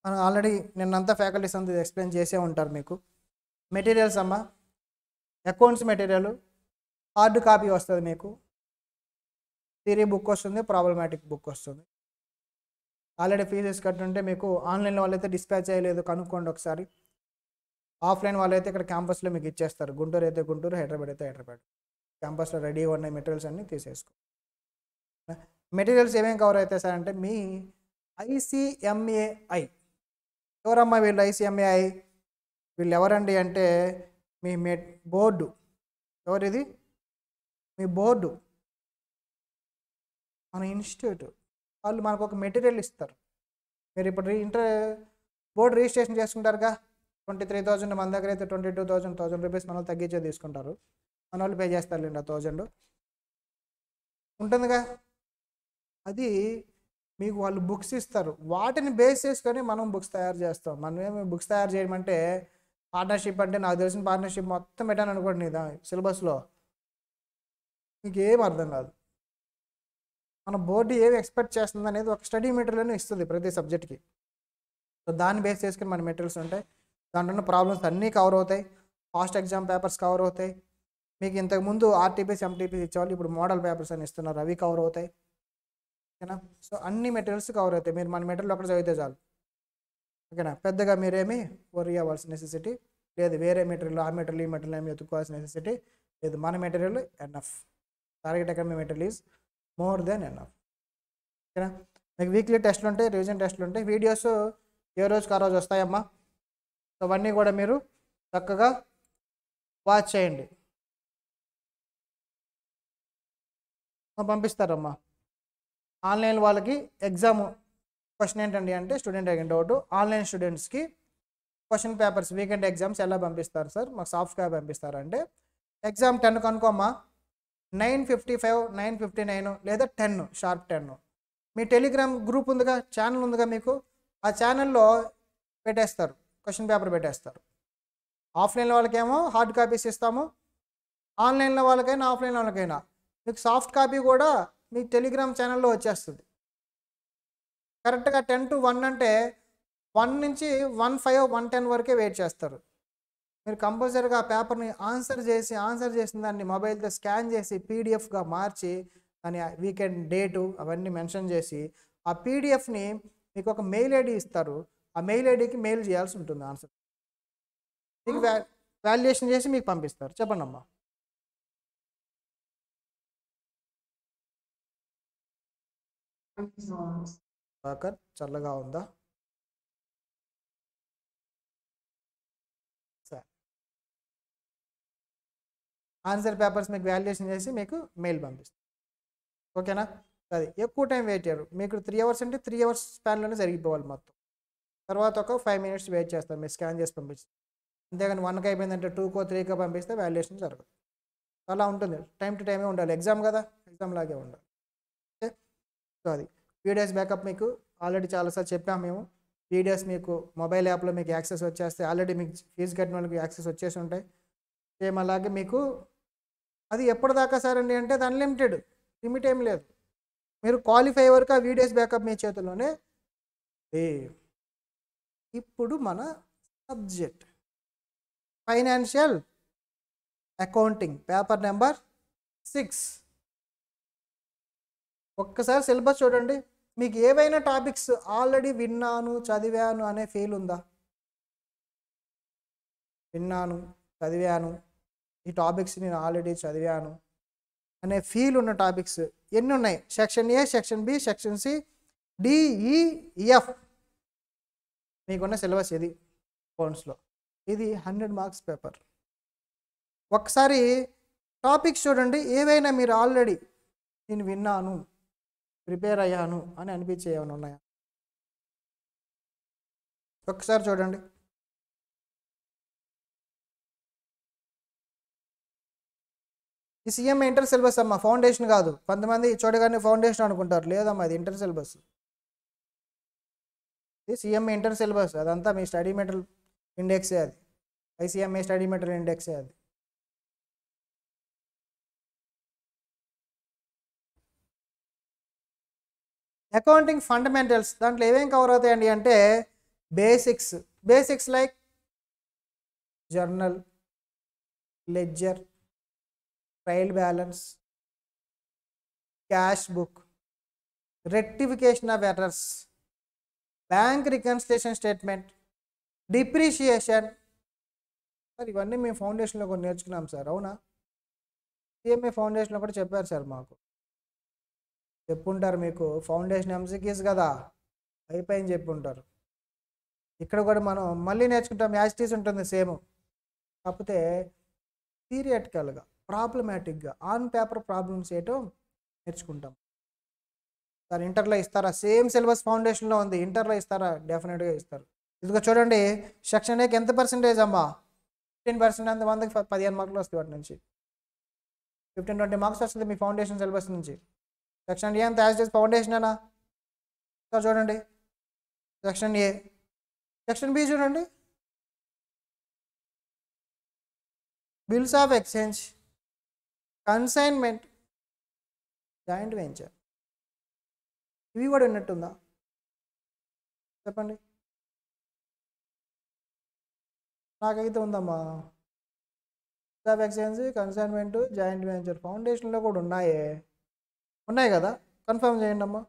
Speaker 1: మనం ఆల్రెడీ నిన్నంతా ఫ్యాకల్టీస్ అంతా ఎక్స్ప్లెయిన్ చేసే ఉంటారు మీకు. మెటీరియల్స్ అమ్మా, అకౌంట్స్ మెటీరియల్ హార్డ్ కాపీ వస్తుంది మీకు. థియరీ బుక్ వస్తుంది, ప్రాబ్లమాటిక్ బుక్ వస్తుంది. ఆల్రెడీ ఫీజెస్ కట్టుంటే మీకు ఆన్లైన్లో వాళ్ళైతే డిస్పాచ్ చేయలేదు, కనుక్కోండి ఒకసారి. ఆఫ్లైన్ వాళ్ళైతే ఇక్కడ క్యాంపస్లో మీకు ఇచ్చేస్తారు. గుంటూరు అయితే గుంటూరు, హైదరాబాద్ అయితే హైదరాబాద్. క్యాంపస్లో రెడీగా ఉన్నాయి మెటీరియల్స్ అన్నీ తీసేసుకో. మెటీరియల్స్ ఏమేమి కవర్ అవుతాయి సార్ అంటే మీ ICMAI. ఎవరమ్మా వీళ్ళు ICMAI? వీళ్ళు ఎవరండి అంటే మీ బోర్డు. ఎవరిది? మీ బోర్డు, మన ఇన్స్టిట్యూట్. వాళ్ళు మనకు ఒక మెటీరియల్ ఇస్తారు. మీరు ఇప్పుడు బోర్డు రిజిస్ట్రేషన్ చేసుకుంటారుగా, 23,000. మన దగ్గర అయితే 22,000 రూపీస్ మన వాళ్ళు తగ్గించే తీసుకుంటారు. మన వాళ్ళు పే చేస్తారు 1,000 ఉంటుందిగా. అది మీకు వాళ్ళు బుక్స్ ఇస్తారు. వాటిని బేస్ చేసుకొని మనం బుక్స్ తయారు చేస్తాం. మనం ఏమి బుక్స్ తయారు చేయమంటే పార్ట్నర్షిప్ అంటే నాకు తెలిసిన పార్ట్నర్షిప్ మొత్తం పెట్టాను అనుకోండి సిలబస్లో, మీకు ఏం అర్థం కాదు. మన బోర్డు ఏమి ఎక్స్పెక్ట్ చేస్తుంది అనేది ఒక స్టడీ మెటీరియల్ని ఇస్తుంది ప్రతి సబ్జెక్ట్కి. సో దాన్ని బేస్ చేసుకుని మన మెటీరియల్స్ ఉంటాయి. దాంట్లో ఉన్న ప్రాబ్లమ్స్ అన్నీ కవర్ అవుతాయి. ఫాస్ట్ ఎగ్జామ్ పేపర్స్ కవర్ అవుతాయి. మీకు ఇంతకుముందు RTPs MTPs ఇచ్చేవాళ్ళు, ఇప్పుడు మోడల్ పేపర్స్ అని ఇస్తున్నారు, అవి కవర్ అవుతాయి, ఓకేనా? సో అన్ని మెటీరియల్స్ కవర్ అవుతాయి. మీరు మన మెటీరియల్ ఒకటి చదివితే చాలు, ఓకేనా? పెద్దగా మీరేమి వరీ అవ్వాల్సిన నెసెసిటీ లేదు. వేరే మెటీరియల్, ఆ మెటీరియల్, ఈ మెటీరియల్ ఏమి ఎత్తుకోవాల్సిన నెసెసిటీ లేదు. మన material enough. Target academy material is more than enough, ఓకేనా? మీకు వీక్లీ టెస్ట్లు ఉంటాయి, రివిజన్ టెస్ట్లు ఉంటాయి. వీడియోస్ ఏ రోజుకి ఆ రోజు వస్తాయమ్మా. సో అవన్నీ కూడా మీరు చక్కగా వాచ్ చేయండి. పంపిస్తారమ్మా. ఆన్లైన్ వాళ్ళకి ఎగ్జామ్ క్వశ్చన్ ఏంటండి అంటే స్టూడెంట్ అడిగిన డౌట్, ఆన్లైన్ స్టూడెంట్స్కి క్వశ్చన్ పేపర్స్ వీకెండ్ ఎగ్జామ్స్ ఎలా పంపిస్తారు సార్, మాకు సాఫ్ట్ కాపీ పంపిస్తారంటే ఎగ్జామ్ 10 కనుకోమ్మా, 9:55, 9:59 లేదా 10 షార్ప్ 10 మీ టెలిగ్రామ్ గ్రూప్ ఉందిగా, ఛానల్ ఉందిగా మీకు, ఆ ఛానల్లో పెట్టేస్తారు, క్వశ్చన్ పేపర్ పెట్టేస్తారు. ఆఫ్లైన్ వాళ్ళకేమో హార్డ్ కాపీస్ ఇస్తాము, ఆన్లైన్లో వాళ్ళకైనా ఆఫ్లైన్ వాళ్ళకైనా మీకు సాఫ్ట్ కాపీ కూడా మీ టెలిగ్రామ్ ఛానల్లో వచ్చేస్తుంది. కరెక్ట్గా 10 to 1 అంటే 1 నుంచి 1:05, 1:10 వరకే వెయిట్ చేస్తారు. మీరు కంపల్సరీగా ఆ పేపర్ని ఆన్సర్ చేసిన దాన్ని మొబైల్తో స్కాన్ చేసి పీడిఎఫ్గా మార్చి దాని వీకెండ్ డేటు అవన్నీ మెన్షన్ చేసి ఆ పీడిఎఫ్ని మీకు ఒక మెయిల్ ఐడి ఇస్తారు. ఆ మెయిల్ ఐడికి మెయిల్ చేయాల్సి ఉంటుంది ఆన్సర్. మీకు వాల్యుయేషన్ చేసి మీకు పంపిస్తారు. చెప్పండి అమ్మా. చల్లగా ఉందా? సరే, ఆన్సర్ పేపర్స్ మీకు వాల్యుయేషన్ చేసి మీకు మెయిల్ పంపిస్తారు, ఓకేనా? అది ఎక్కువ టైం వెయిట్ చేయరు. మీకు 3 hours అంటే 3 hours స్పాన్లోనే జరిగిపోవాలి మొత్తం. తర్వాత ఒక 5 minutes వెయిట్ చేస్తారు మీరు స్కాన్ చేసి పంపించి. అంతేగాని 1కి అయిపోయిందంటే 2కో 3కో పంపిస్తే వాల్యుయేషన్ జరగదు. అలా ఉంటుంది. టైం టు టైమే ఉండాలి. ఎగ్జామ్ కదా, ఎగ్జామ్ లాగే ఉండాలి. ఓకే, సో అది పీడిఎస్ బ్యాకప్ మీకు ఆల్రెడీ చాలాసార్లు చెప్పాము మేము. పీడిఎస్ మీకు మొబైల్ యాప్లో మీకు యాక్సెస్ వచ్చేస్తే, ఆల్రెడీ మీకు ఫీజు కట్టిన వాళ్ళకి యాక్సెస్ వచ్చేసి ఉంటాయి. సేమ్ అలాగే మీకు అది ఎప్పటిదాకా సార్ అండి అంటే అది అన్లిమిటెడ్, లిమిట్ ఏం లేదు. మీరు క్వాలిఫై వరకు ఆ వీడియోస్ బ్యాకప్ మీ చేతుల్లోనే. ఇప్పుడు మన subject financial accounting paper number 6. ఒక్కసారి సిలబస్ చూడండి. మీకు ఏవైనా టాపిక్స్ ఆల్రెడీ విన్నాను చదివాను అనే ఫీల్ ఉందా? విన్నాను చదివాను, ఈ టాపిక్స్ నేను ఆల్రెడీ చదివాను అనే ఫీల్ ఉన్న టాపిక్స్ ఎన్ని ఉన్నాయి? Section A, section B, section C, DEF మీకున్న సిలబస్ ఇది అకౌంట్స్లో. ఇది 100 మార్క్స్ పేపర్. ఒకసారి టాపిక్స్ చూడండి, ఏవైనా మీరు ఆల్రెడీ నేను విన్నాను ప్రిపేర్ అయ్యాను అని అనిపించే ఏమైనా ఉన్నాయా? ఒకసారి చూడండి. ఈ సీఎంఏ ఇంటర్ సిలబస్ అమ్మా, ఫౌండేషన్ కాదు. కొంతమంది చూడగానే ఫౌండేషన్ అనుకుంటారు, లేదమ్మా ఇది ఇంటర్ సిలబస్. ఇది సీఎంఏ ఇంటర్ సిలబస్, అదంతా మీ స్టడీ మెటీరియల్ ఇండెక్సే అది, ఐసీఎంఏ స్టడీ మెటీరియల్ ఇండెక్సే అది. అకౌంటింగ్ ఫండమెంటల్స్ దాంట్లో ఏమేం కవర్ అవుతాయండి అంటే basics like journal, ledger, trial balance, cash book, rectification of errors, bank reconciliation statement, depreciation. Sir ఇవన్నీ మేము ఫౌండేషన్లో కొన్ని నేర్చుకున్నాం సార్. అవునా? సిఎంఏ ఫౌండేషన్లో కూడా చెప్పారు సార్, మాకు చెప్పుంటారు. మీకు ఫౌండేషన్ ఎంసీక్యూస్ కదా, అయిపోయింది చెప్పుంటారు. ఇక్కడ కూడా మనం మళ్ళీ నేర్చుకుంటాం, యాజిటీస్ ఉంటుంది సేమ్, కాకపోతే థియరిటికల్గా ప్రాబ్లమాటిక్గా ఆన్ పేపర్ ప్రాబ్లమ్స్ చేయటం నేర్చుకుంటాం. సార్ ఇంటర్లో ఇస్తారా? సేమ్ సిలబస్ ఫౌండేషన్లో ఉంది, ఇంటర్లో ఇస్తారా? డెఫినెట్గా ఇస్తారు. ఇదిగో చూడండి, సెక్షన్ ఏకి ఎంత పర్సెంటేజ్ అమ్మా? 15%. అంత 100కి 15 మార్కులు వస్తాయి వాటి నుంచి. 15-20 మార్క్స్ వస్తుంది మీ ఫౌండేషన్ సిలబస్ నుంచి. సెక్షన్ ఏ అంత యాజ్ ఫౌండేషన్ అనా? సార్ చూడండి, సెక్షన్ ఏ. సెక్షన్ బి చూడండి, bills of exchange, consignment, joint venture. ఇవి కూడా ఉన్నట్టుందా చెప్పండి? నాకైతే ఉందమ్మా. Bills of exchange, consignment, joint venture ఫౌండేషన్లో కూడా ఉన్నాయి కదా, కన్ఫర్మ్ చేయండి అమ్మా.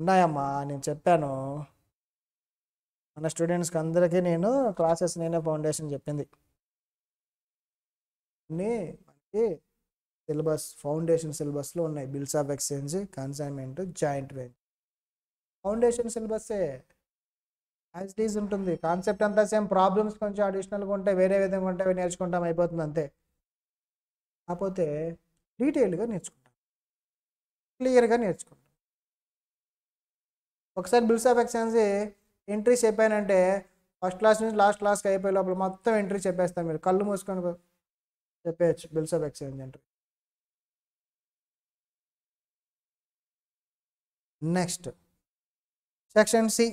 Speaker 1: ఉన్నాయమ్మా, నేను చెప్పాను మన స్టూడెంట్స్కి అందరికీ, నేను క్లాసెస్ నేనే ఫౌండేషన్ చెప్పింది. అన్నీ మనకి సిలబస్ ఫౌండేషన్ సిలబస్లో ఉన్నాయి. Bills of exchange, consignment, joint venture foundation సిలబస్సే యాజ్ ఇట్ ఈజ్ ఉంటుంది. కాన్సెప్ట్ అంతా సేమ్, ప్రాబ్లమ్స్ కొంచెం అడిషనల్గా ఉంటాయి, వేరే విధంగా ఉంటాయి, నేర్చుకుంటాం అయిపోతుంది అంతే. కాకపోతే డీటెయిల్గా నేర్చుకుంటాం, క్లియర్గా నేర్చుకుంటాం. ఒకసారి బిల్స్ ఆఫ్ ఎక్స్చేంజ్ ఎంట్రీస్ చెప్పానంటే ఫస్ట్ క్లాస్ నుంచి లాస్ట్ క్లాస్కి అయిపోయే లోపల మొత్తం ఎంట్రీ చెప్పేస్తాం. మీరు కళ్ళు మూసుకొని చెప్పేయచ్చు bills of exchange entry. Next section C,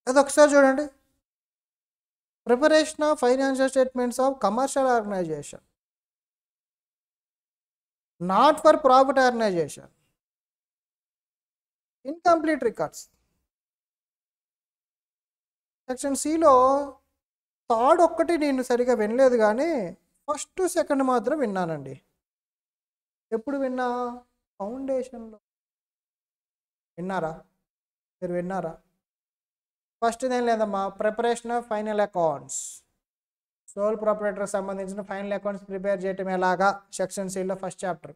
Speaker 1: అది ఒకసారి చూడండి. Preparation of financial statements of commercial organisation, not for profit organisation, incomplete records. Section సిలో థర్డ్ ఒక్కటి నేను సరిగా వినలేదు, కానీ ఫస్ట్ సెకండ్ మాత్రం విన్నానండి. ఎప్పుడు విన్నా? ఫౌండేషన్లో. విన్నారా? మీరు విన్నారా? ఫస్ట్ ఏం లేదమ్మా, preparation of final accounts, sole ప్రొపరేటర్కి సంబంధించిన ఫైనల్ అకౌంట్స్ ప్రిపేర్ చేయటం ఎలాగా, సెక్షన్ సిలో first chapter.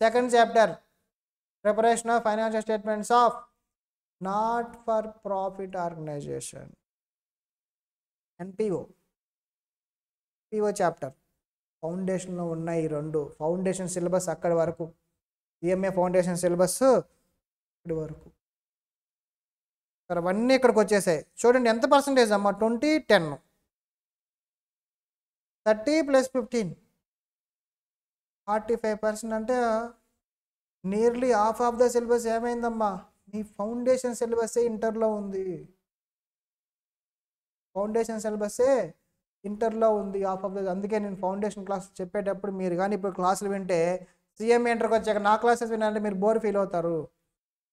Speaker 1: Second chapter preparation of financial statements of not for profit organisation, NPO chapter. ఫౌండేషన్లో ఉన్నాయి ఈ రెండు. ఫౌండేషన్ సిలబస్ అక్కడి వరకు, ఈఎంఏ ఫౌండేషన్ సిలబస్ అక్కడి వరకు. సరే అవన్నీ ఇక్కడికి వచ్చేసాయి. చూడండి ఎంత పర్సంటేజ్ అమ్మా, 20, 10, 30 + 15, 45% అంటే nearly half of the syllabus ఏమైందమ్మా, మీ ఫౌండేషన్ సిలబస్సే ఇంటర్లో ఉంది. ఫౌండేషన్ సిలబస్సే ఇంటర్లో ఉంది హాఫ్ ఆఫ్ ద. అందుకే నేను ఫౌండేషన్ క్లాస్ చెప్పేటప్పుడు మీరు కానీ ఇప్పుడు క్లాసులు వింటే సిఎంఏ ఇంటర్కి వచ్చాక నా క్లాసెస్ వినాలంటే మీరు బోర్ ఫీల్ అవుతారు.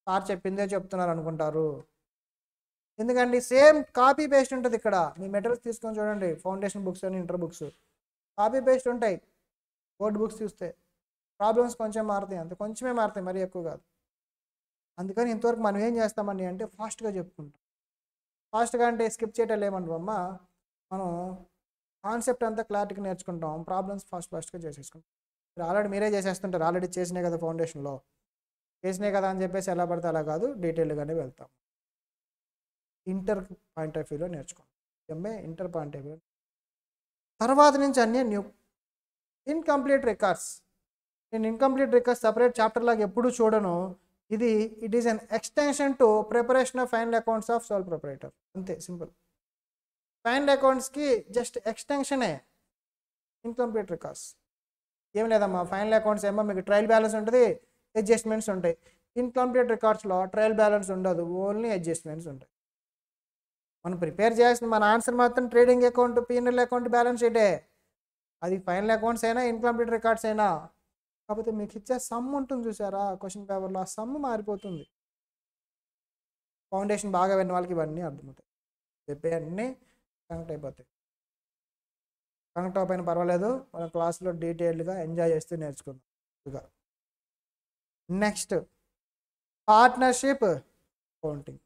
Speaker 1: సార్ చెప్పిందే చెప్తున్నారు అనుకుంటారు. ఎందుకంటే సేమ్ కాపీ పేస్ట్ ఉంటుంది ఇక్కడ. మీ మెటీరియల్స్ తీసుకొని చూడండి, ఫౌండేషన్ బుక్స్ అని ఇంటర్ బుక్స్ కాపీ పేస్ట్ ఉంటాయి. బోర్డ్ బుక్స్ చూస్తే ప్రాబ్లమ్స్ కొంచెం మారుతాయి, అంతే, కొంచెమే మారుతాయి, మరీ ఎక్కువ కాదు. అందుకని ఇంతవరకు మనం ఏం చేస్తామని అంటే ఫాస్ట్గా చెప్పుకుంటాం. ఫాస్ట్గా అంటే స్కిప్ చేయటం లేమంటామమ్మా, మనం కాన్సెప్ట్ అంతా క్లారిటీగా నేర్చుకుంటాం, ప్రాబ్లమ్స్ ఫాస్ట్గా చేసేసుకుంటాం. మీరు ఆల్రెడీ మీరే చేసేస్తుంటారు, ఆల్రెడీ చేసినాయి కదా, ఫౌండేషన్లో చేసినాయి కదా అని చెప్పేసి ఎలా పడితే అలా కాదు, డీటెయిల్గానే వెళ్తాం. ఇంటర్ పాయింట్ ఆఫ్ వ్యూలో నేర్చుకోండి. MA inter point of view. తర్వాత నుంచి అన్నీ న్యూ. ఇన్కంప్లీట్ రికార్డ్స్, నేను ఇన్కంప్లీట్ రికార్డ్స్ సపరేట్ చాప్టర్ లాగా ఎప్పుడూ చూడను. It is an extension to preparation of final accounts of sole proprietor, అంతే, సింపుల్. ఫైనల్ అకౌంట్స్కి జస్ట్ ఎక్స్టెన్షనే ఇన్కంప్లీట్ రికార్డ్స్. ఏం లేదమ్మా, ఫైనల్ అకౌంట్స్ ఏమో మీకు ట్రయల్ బ్యాలెన్స్ ఉంటుంది, అడ్జస్ట్మెంట్స్ ఉంటాయి. ఇన్కంప్లీట్ రికార్డ్స్లో ట్రయల్ బ్యాలెన్స్ ఉండదు, ఓన్లీ అడ్జస్ట్మెంట్స్ ఉంటాయి. మనం ప్రిపేర్ చేసిన మన ఆన్సర్ మాత్రం trading account, PNL account, balance షీటే. అది ఫైనల్ అకౌంట్స్ అయినా ఇన్కంప్లీట్ రికార్డ్స్ అయినా. కాకపోతే మీకు ఇచ్చే సమ్ ఉంటుంది చూసారా క్వశ్చన్ పేపర్లో, ఆ సమ్ మారిపోతుంది. ఫౌండేషన్ బాగా విన్న వాళ్ళకి ఇవన్నీ అర్థమవుతాయి, చెప్పే అన్నీ కనెక్ట్ అయిపోతాయి. కనెక్ట్ అవ్వకపోయినా పర్వాలేదు, మన క్లాస్లో డీటెయిల్డ్గా ఎంజాయ్ చేస్తూ నేర్చుకుందాం. Next partnership accounting.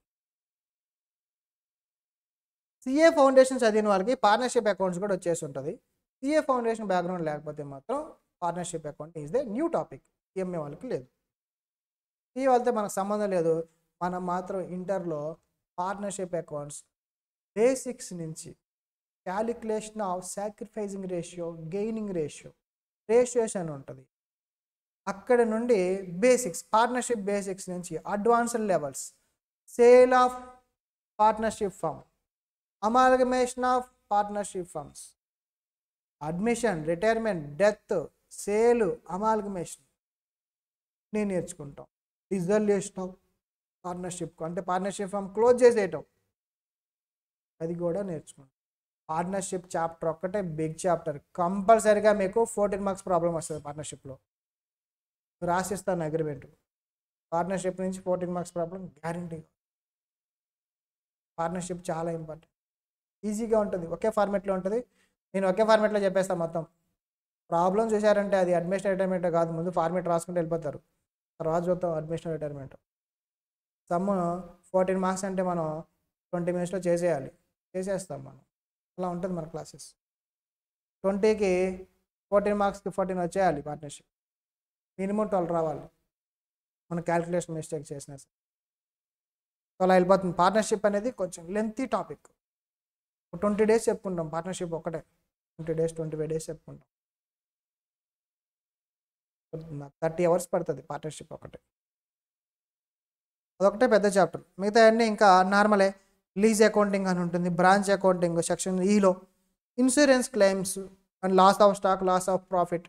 Speaker 1: CA foundation చదివిన వాళ్ళకి పార్ట్నర్షిప్ అకౌంట్స్ కూడా వచ్చేసి ఉంటుంది. సిఏ ఫౌండేషన్ బ్యాక్గ్రౌండ్ లేకపోతే మాత్రం partnership accounting is the new topic. MA వాళ్ళకి లేదు, సిఏ వాళ్ళతో మనకు సంబంధం లేదు. మనం మాత్రం ఇంటర్లో పార్ట్నర్షిప్ అకౌంట్స్ బేసిక్స్ నుంచి calculation of sacrificing ratio, gaining ratios అని ఉంటుంది. అక్కడ నుండి బేసిక్స్, పార్ట్నర్షిప్ బేసిక్స్ నుంచి advanced levels, sale of partnership firm, amalgamation of partnership firms, admission, retirement, death, sale, amalgamation నేను నేర్చుకుంటాం. డిజల్యూషన్ ఆఫ్ పార్ట్నర్షిప్ అంటే పార్ట్నర్షిప్ ఫర్మ్ క్లోజ్ చేసేయటం, అది కూడా నేర్చుకుంటాం. పార్ట్నర్షిప్ చాప్టర్ ఒక్కటే బిగ్ చాప్టర్. కంపల్సరీగా మీకు 14 మార్క్స్ ప్రాబ్లం వస్తుంది పార్ట్నర్షిప్లో. రాసిస్తాను అగ్రిమెంట్, పార్ట్నర్షిప్ నుంచి 14 మార్క్స్ ప్రాబ్లం గ్యారంటీ. పార్ట్నర్షిప్ చాలా ఇంపార్టెంట్, ఈజీగా ఉంటుంది, ఒకే ఫార్మేట్లో ఉంటుంది. నేను ఒకే ఫార్మేట్లో చెప్పేస్తాను మొత్తం. ప్రాబ్లం చూసారంటే అది అడ్మిషన్ రిటైర్మెంట్ కాదు, ముందు ఫార్మేట్ రాసుకుంటూ వెళ్ళిపోతారు, తర్వాత చూద్దాం అడ్మిషన్ రిటైర్మెంట్. సమ్ 14 మార్క్స్ అంటే మనం 20 మినిట్స్లో చేసేస్తాం మనం. అలా ఉంటుంది మన క్లాసెస్. 20కి 14 మార్క్స్కి 14 వచ్చేయాలి పార్ట్నర్షిప్, మినిమం 12 రావాలి మన క్యాల్కులేషన్ మిస్టేక్ చేసినా సరే. అలా వెళ్ళిపోతుంది. పార్ట్నర్షిప్ అనేది కొంచెం లెంతీ టాపిక్. 20 డేస్ చెప్పుకుంటాం పార్ట్నర్షిప్ ఒకటే, 20 డేస్ 25 డేస్ చెప్పుకుంటాం. 30 hours పడుతుంది పార్ట్నర్షిప్ ఒకటే. అదొకటే పెద్ద చాప్టర్. మిగతా అన్నీ ఇంకా నార్మలే. లీజ్ అకౌంటింగ్ అని ఉంటుంది, బ్రాంచ్ అకౌంటింగ్ సెక్షన్ ఈలో, insurance claims and loss of stock, loss of profit,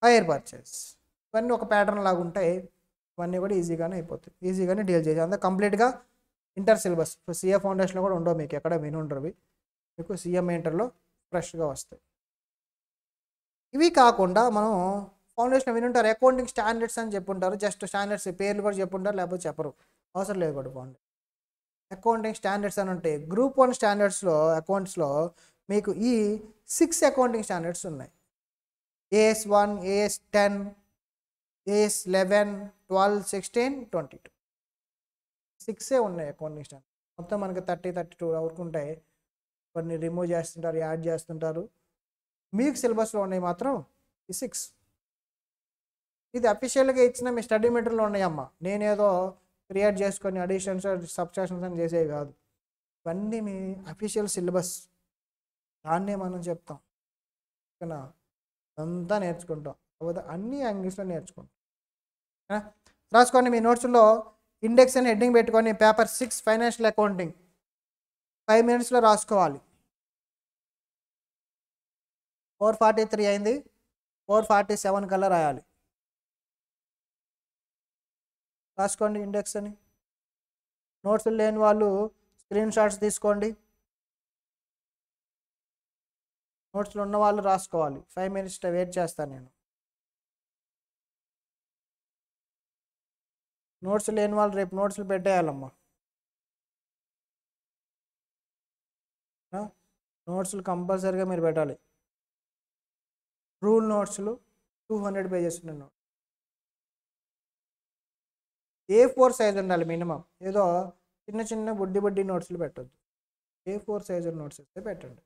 Speaker 1: hire purchase, ఇవన్నీ ఒక ప్యాటర్న్ లాగా ఉంటాయి. ఇవన్నీ కూడా ఈజీగానే అయిపోతాయి, ఈజీగానే డీల్ చేయాలి. అంతా కంప్లీట్గా ఇంటర్ సిలబస్. సిఏ ఫౌండేషన్లో కూడా ఉండవు మీకు, ఎక్కడ వినుండరు, మీకు సిఎంఏ ఇంటర్లో ఫ్రెష్గా వస్తాయి. ఇవి కాకుండా మనం ఫౌండేషన్ వినుంటారు, అకౌంటింగ్ స్టాండర్డ్స్ అని చెప్పుంటారు. జస్ట్ స్టాండర్డ్స్ పేర్లు కూడా చెప్పుంటారు, లేకపోతే చెప్పరు, అవసరం లేదు కూడా. ఫౌండేషన్ అకౌంటింగ్ స్టాండర్డ్స్ అని ఉంటాయి. గ్రూప్ 1 స్టాండర్డ్స్లో అకౌంట్స్లో మీకు ఈ 6 అకౌంటింగ్ స్టాండర్డ్స్ ఉన్నాయి. AS1, AS10, AS11, 12, 16, 22, 6 ఉన్నాయి అకౌంటింగ్ స్టాండర్డ్. మొత్తం మనకి 32 వరకు ఉంటాయి. కొన్ని రిమూవ్ చేస్తుంటారు, యాడ్ చేస్తుంటారు. మీకు సిలబస్లో ఉన్నాయి మాత్రం ఈ 6. ఇది అఫీషియల్గా ఇచ్చిన మీ స్టడీ మెటీరియల్లో ఉన్నాయమ్మా, నేనేదో క్రియేట్ చేసుకొని అడిషన్స్, సబ్స్ట్రాక్షన్స్ అని చేసేవి కాదు. ఇవన్నీ మీ అఫీషియల్ సిలబస్, దాన్నే మనం చెప్తాం. ఓకేనా, అంతా నేర్చుకుంటాం, కాకపోతే అన్ని యాంగిల్స్లో నేర్చుకుంటాం. రాసుకోండి మీ నోట్స్లో. ఇండెక్స్ అని హెడ్డింగ్ పెట్టుకొని పేపర్ 6 ఫైనాన్షియల్ అకౌంటింగ్ 5 minutesలో రాసుకోవాలి. 443 అయింది, 447 కల్లా రాయాలి. రాసుకోండి ఇండెక్స్ అని. నోట్స్ లేని వాళ్ళు స్క్రీన్ షాట్స్ తీసుకోండి. నోట్స్లో ఉన్న వాళ్ళు రాసుకోవాలి. 5 minutes వెయిట్ చేస్తాను నేను. నోట్స్ లేని వాళ్ళు రేపు నోట్స్లు పెట్టేయాలమ్మా. నోట్స్లు కంపల్సరీగా మీరు పెట్టాలి. రూల్ నోట్స్లు 200 pages ఉన్న నోట్. A4 సైజ్ ఉండాలి మినిమం. ఏదో చిన్న చిన్న బుడ్డి నోట్స్లు పెట్టద్దు. A4 సైజ్ నోట్స్ అయితే పెట్టండి.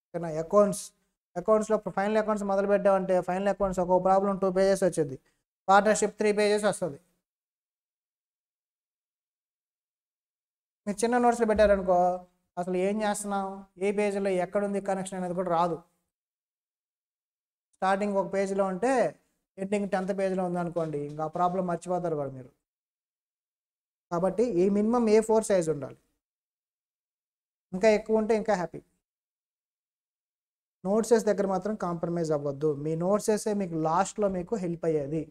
Speaker 1: ఓకేనా? అకౌంట్స్లో ఫైనల్ అకౌంట్స్ మొదలు పెట్టామంటే ఫైనల్ అకౌంట్స్ ఒక ప్రాబ్లం 2 pages వచ్చింది. పార్ట్నర్షిప్ 3 pages వస్తుంది. మీరు చిన్న నోట్స్లు పెట్టారనుకో అసలు ఏం చేస్తున్నాం, ఏ పేజీలో ఎక్కడుంది కనెక్షన్ అనేది కూడా రాదు. స్టార్టింగ్ ఒక పేజీలో ఉంటే ఎండింగ్ 10th పేజీలో ఉందనుకోండి, ఇంకా ఆ ప్రాబ్లం మర్చిపోతారు కూడా మీరు. కాబట్టి ఈ మినిమం A4 సైజ్ ఉండాలి. ఇంకా ఎక్కువ ఉంటే ఇంకా హ్యాపీ. నోట్సెస్ దగ్గర మాత్రం కాంప్రమైజ్ అవ్వద్దు. మీ నోట్సెసే మీకు లాస్ట్లో మీకు హెల్ప్ అయ్యేది.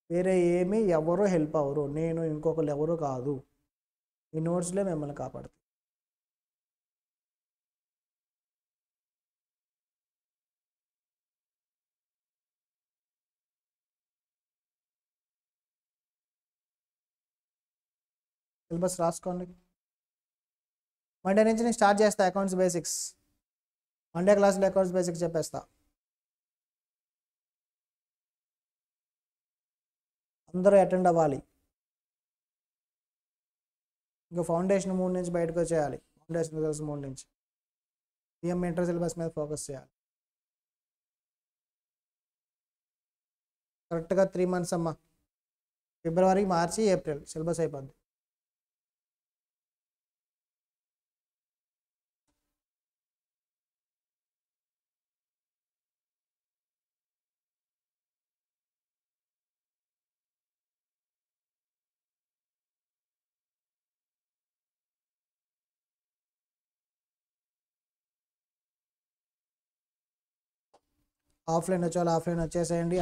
Speaker 1: వేరే ఏమీ ఎవరూ హెల్ప్ అవ్వరు. నేను ఇంకొకరు ఎవరు కాదు. మీ నోట్స్లే మిమ్మల్ని కాపాడుతాయి. సిలబస్ రాసుకోండి. మండే నుంచి నేను స్టార్ట్ చేస్తా అకౌంట్స్ బేసిక్స్. మండే క్లాస్లో అకౌంట్స్ బేసిక్స్ చెప్పేస్తా. అందరూ అటెండ్ అవ్వాలి. ఇంకా ఫౌండేషన్ 3 నుంచి బయటకు వచ్చేయాలి. ఫౌండేషన్ రిజల్ట్స్ 3 నుంచి పిఎం ఇంటర్ సిలబస్ మీద ఫోకస్ చేయాలి. కరెక్ట్గా 3 months అమ్మా. ఫిబ్రవరి, మార్చి, ఏప్రిల్ సిలబస్ అయిపోద్ది. ఆఫ్లైన్ వచ్చేవాళ్ళు ఆఫ్లైన్ వచ్చేసేయండి.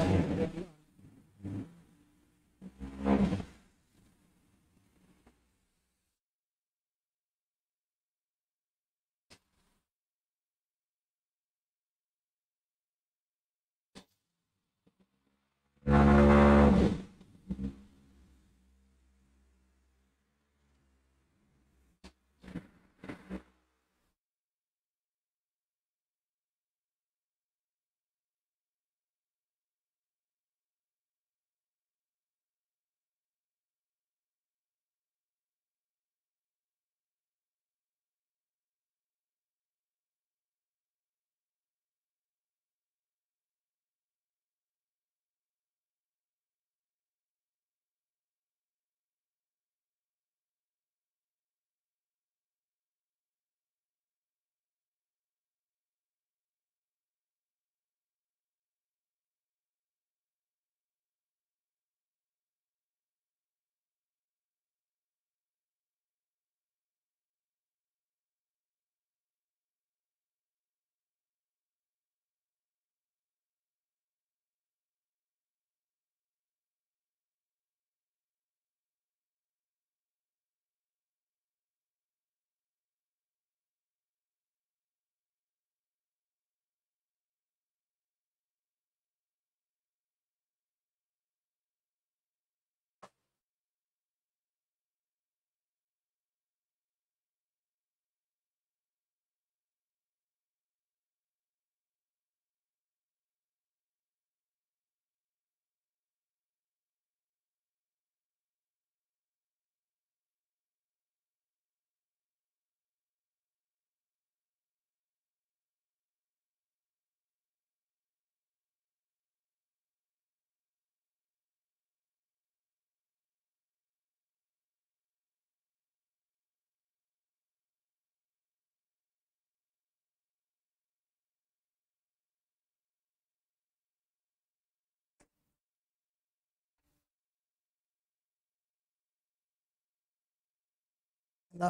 Speaker 1: దా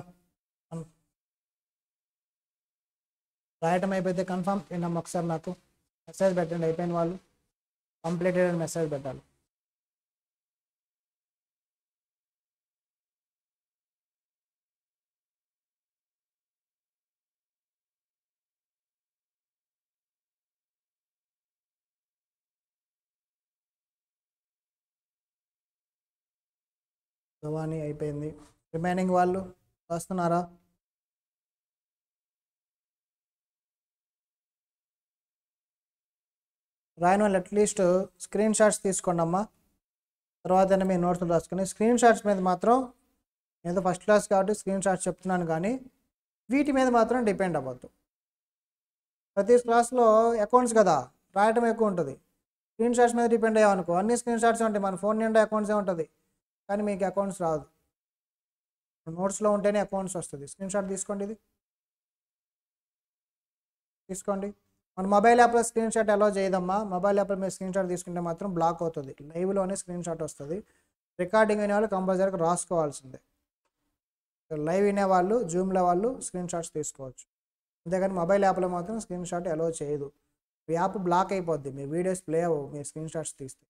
Speaker 1: రాయటం అయిపోతే కన్ఫర్మ్ ఏంటమ్మా ఒకసారి నాకు మెసేజ్ పెట్టండి, అయిపోయిన వాళ్ళు కంప్లీటెడ్ అని మెసేజ్ పెట్టాలి. భవానీ అయిపోయింది. రిమైనింగ్ వాళ్ళు వస్తున్నారా? రాయని వాళ్ళు అట్లీస్ట్ స్క్రీన్ షాట్స్ తీసుకోండి అమ్మా. తర్వాత మీ నోట్స్లో రాసుకొని స్క్రీన్ షాట్స్ మీద మాత్రం, ఏదో ఫస్ట్ క్లాస్ కాబట్టి స్క్రీన్ షాట్స్ చెప్తున్నాను, కానీ వీటి మీద మాత్రం డిపెండ్ అవ్వద్దు. ప్రతి క్లాస్లో అకౌంట్స్ కదా, రాయటం ఎక్కువ ఉంటుంది. స్క్రీన్ షాట్స్ మీద డిపెండ్ అయ్యామనుకో అన్ని స్క్రీన్ షాట్స్ ఉంటాయి, మన ఫోన్ నిండా అకౌంట్సే ఉంటుంది, కానీ మీకు అకౌంట్స్ రాదు. నోట్స్లో ఉంటేనే అకౌంట్స్ వస్తుంది. స్క్రీన్ షాట్ తీసుకోండి, ఇది తీసుకోండి. మన మొబైల్ యాప్లో స్క్రీన్ షాట్ అలో చేయదమ్మా. మొబైల్ యాప్లో మీరు స్క్రీన్ షాట్ తీసుకుంటే మాత్రం బ్లాక్ అవుతుంది. లైవ్లోనే స్క్రీన్ షాట్ వస్తుంది. రికార్డింగ్ వినే వాళ్ళు కంపల్సరీగా రాసుకోవాల్సిందే. లైవ్ వినేవాళ్ళు జూమ్లో వాళ్ళు స్క్రీన్ షాట్స్ తీసుకోవచ్చు, అంతేగాని మొబైల్ యాప్లో మాత్రం స్క్రీన్ షాట్ అలో చేయదు. మీ యాప్ బ్లాక్ అయిపోద్ది, మీ వీడియోస్ ప్లే అవ్వవు మీరు స్క్రీన్ షాట్స్ తీస్తే.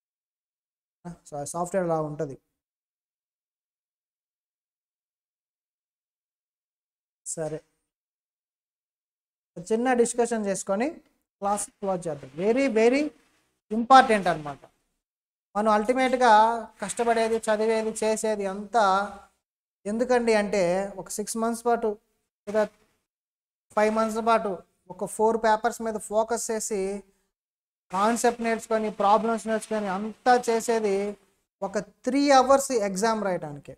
Speaker 1: సాఫ్ట్వేర్ అలా ఉంటుంది. సరే, చిన్న డిస్కషన్ చేసుకొని క్లాస్ క్లోజ్ చేద్దాం. వెరీ వెరీ ఇంపార్టెంట్ అనమాట. మనం అల్టిమేట్గా కష్టపడేది, చదివేది, చేసేది అంతా ఎందుకండి అంటే ఒక 6 months పాటు లేదా 5 months పాటు ఒక 4 పేపర్స్ మీద ఫోకస్ చేసి కాన్సెప్ట్ నేర్చుకొని ప్రాబ్లమ్స్ నేర్చుకొని అంతా చేసేది ఒక 3 hours ఎగ్జామ్ రాయడానికి.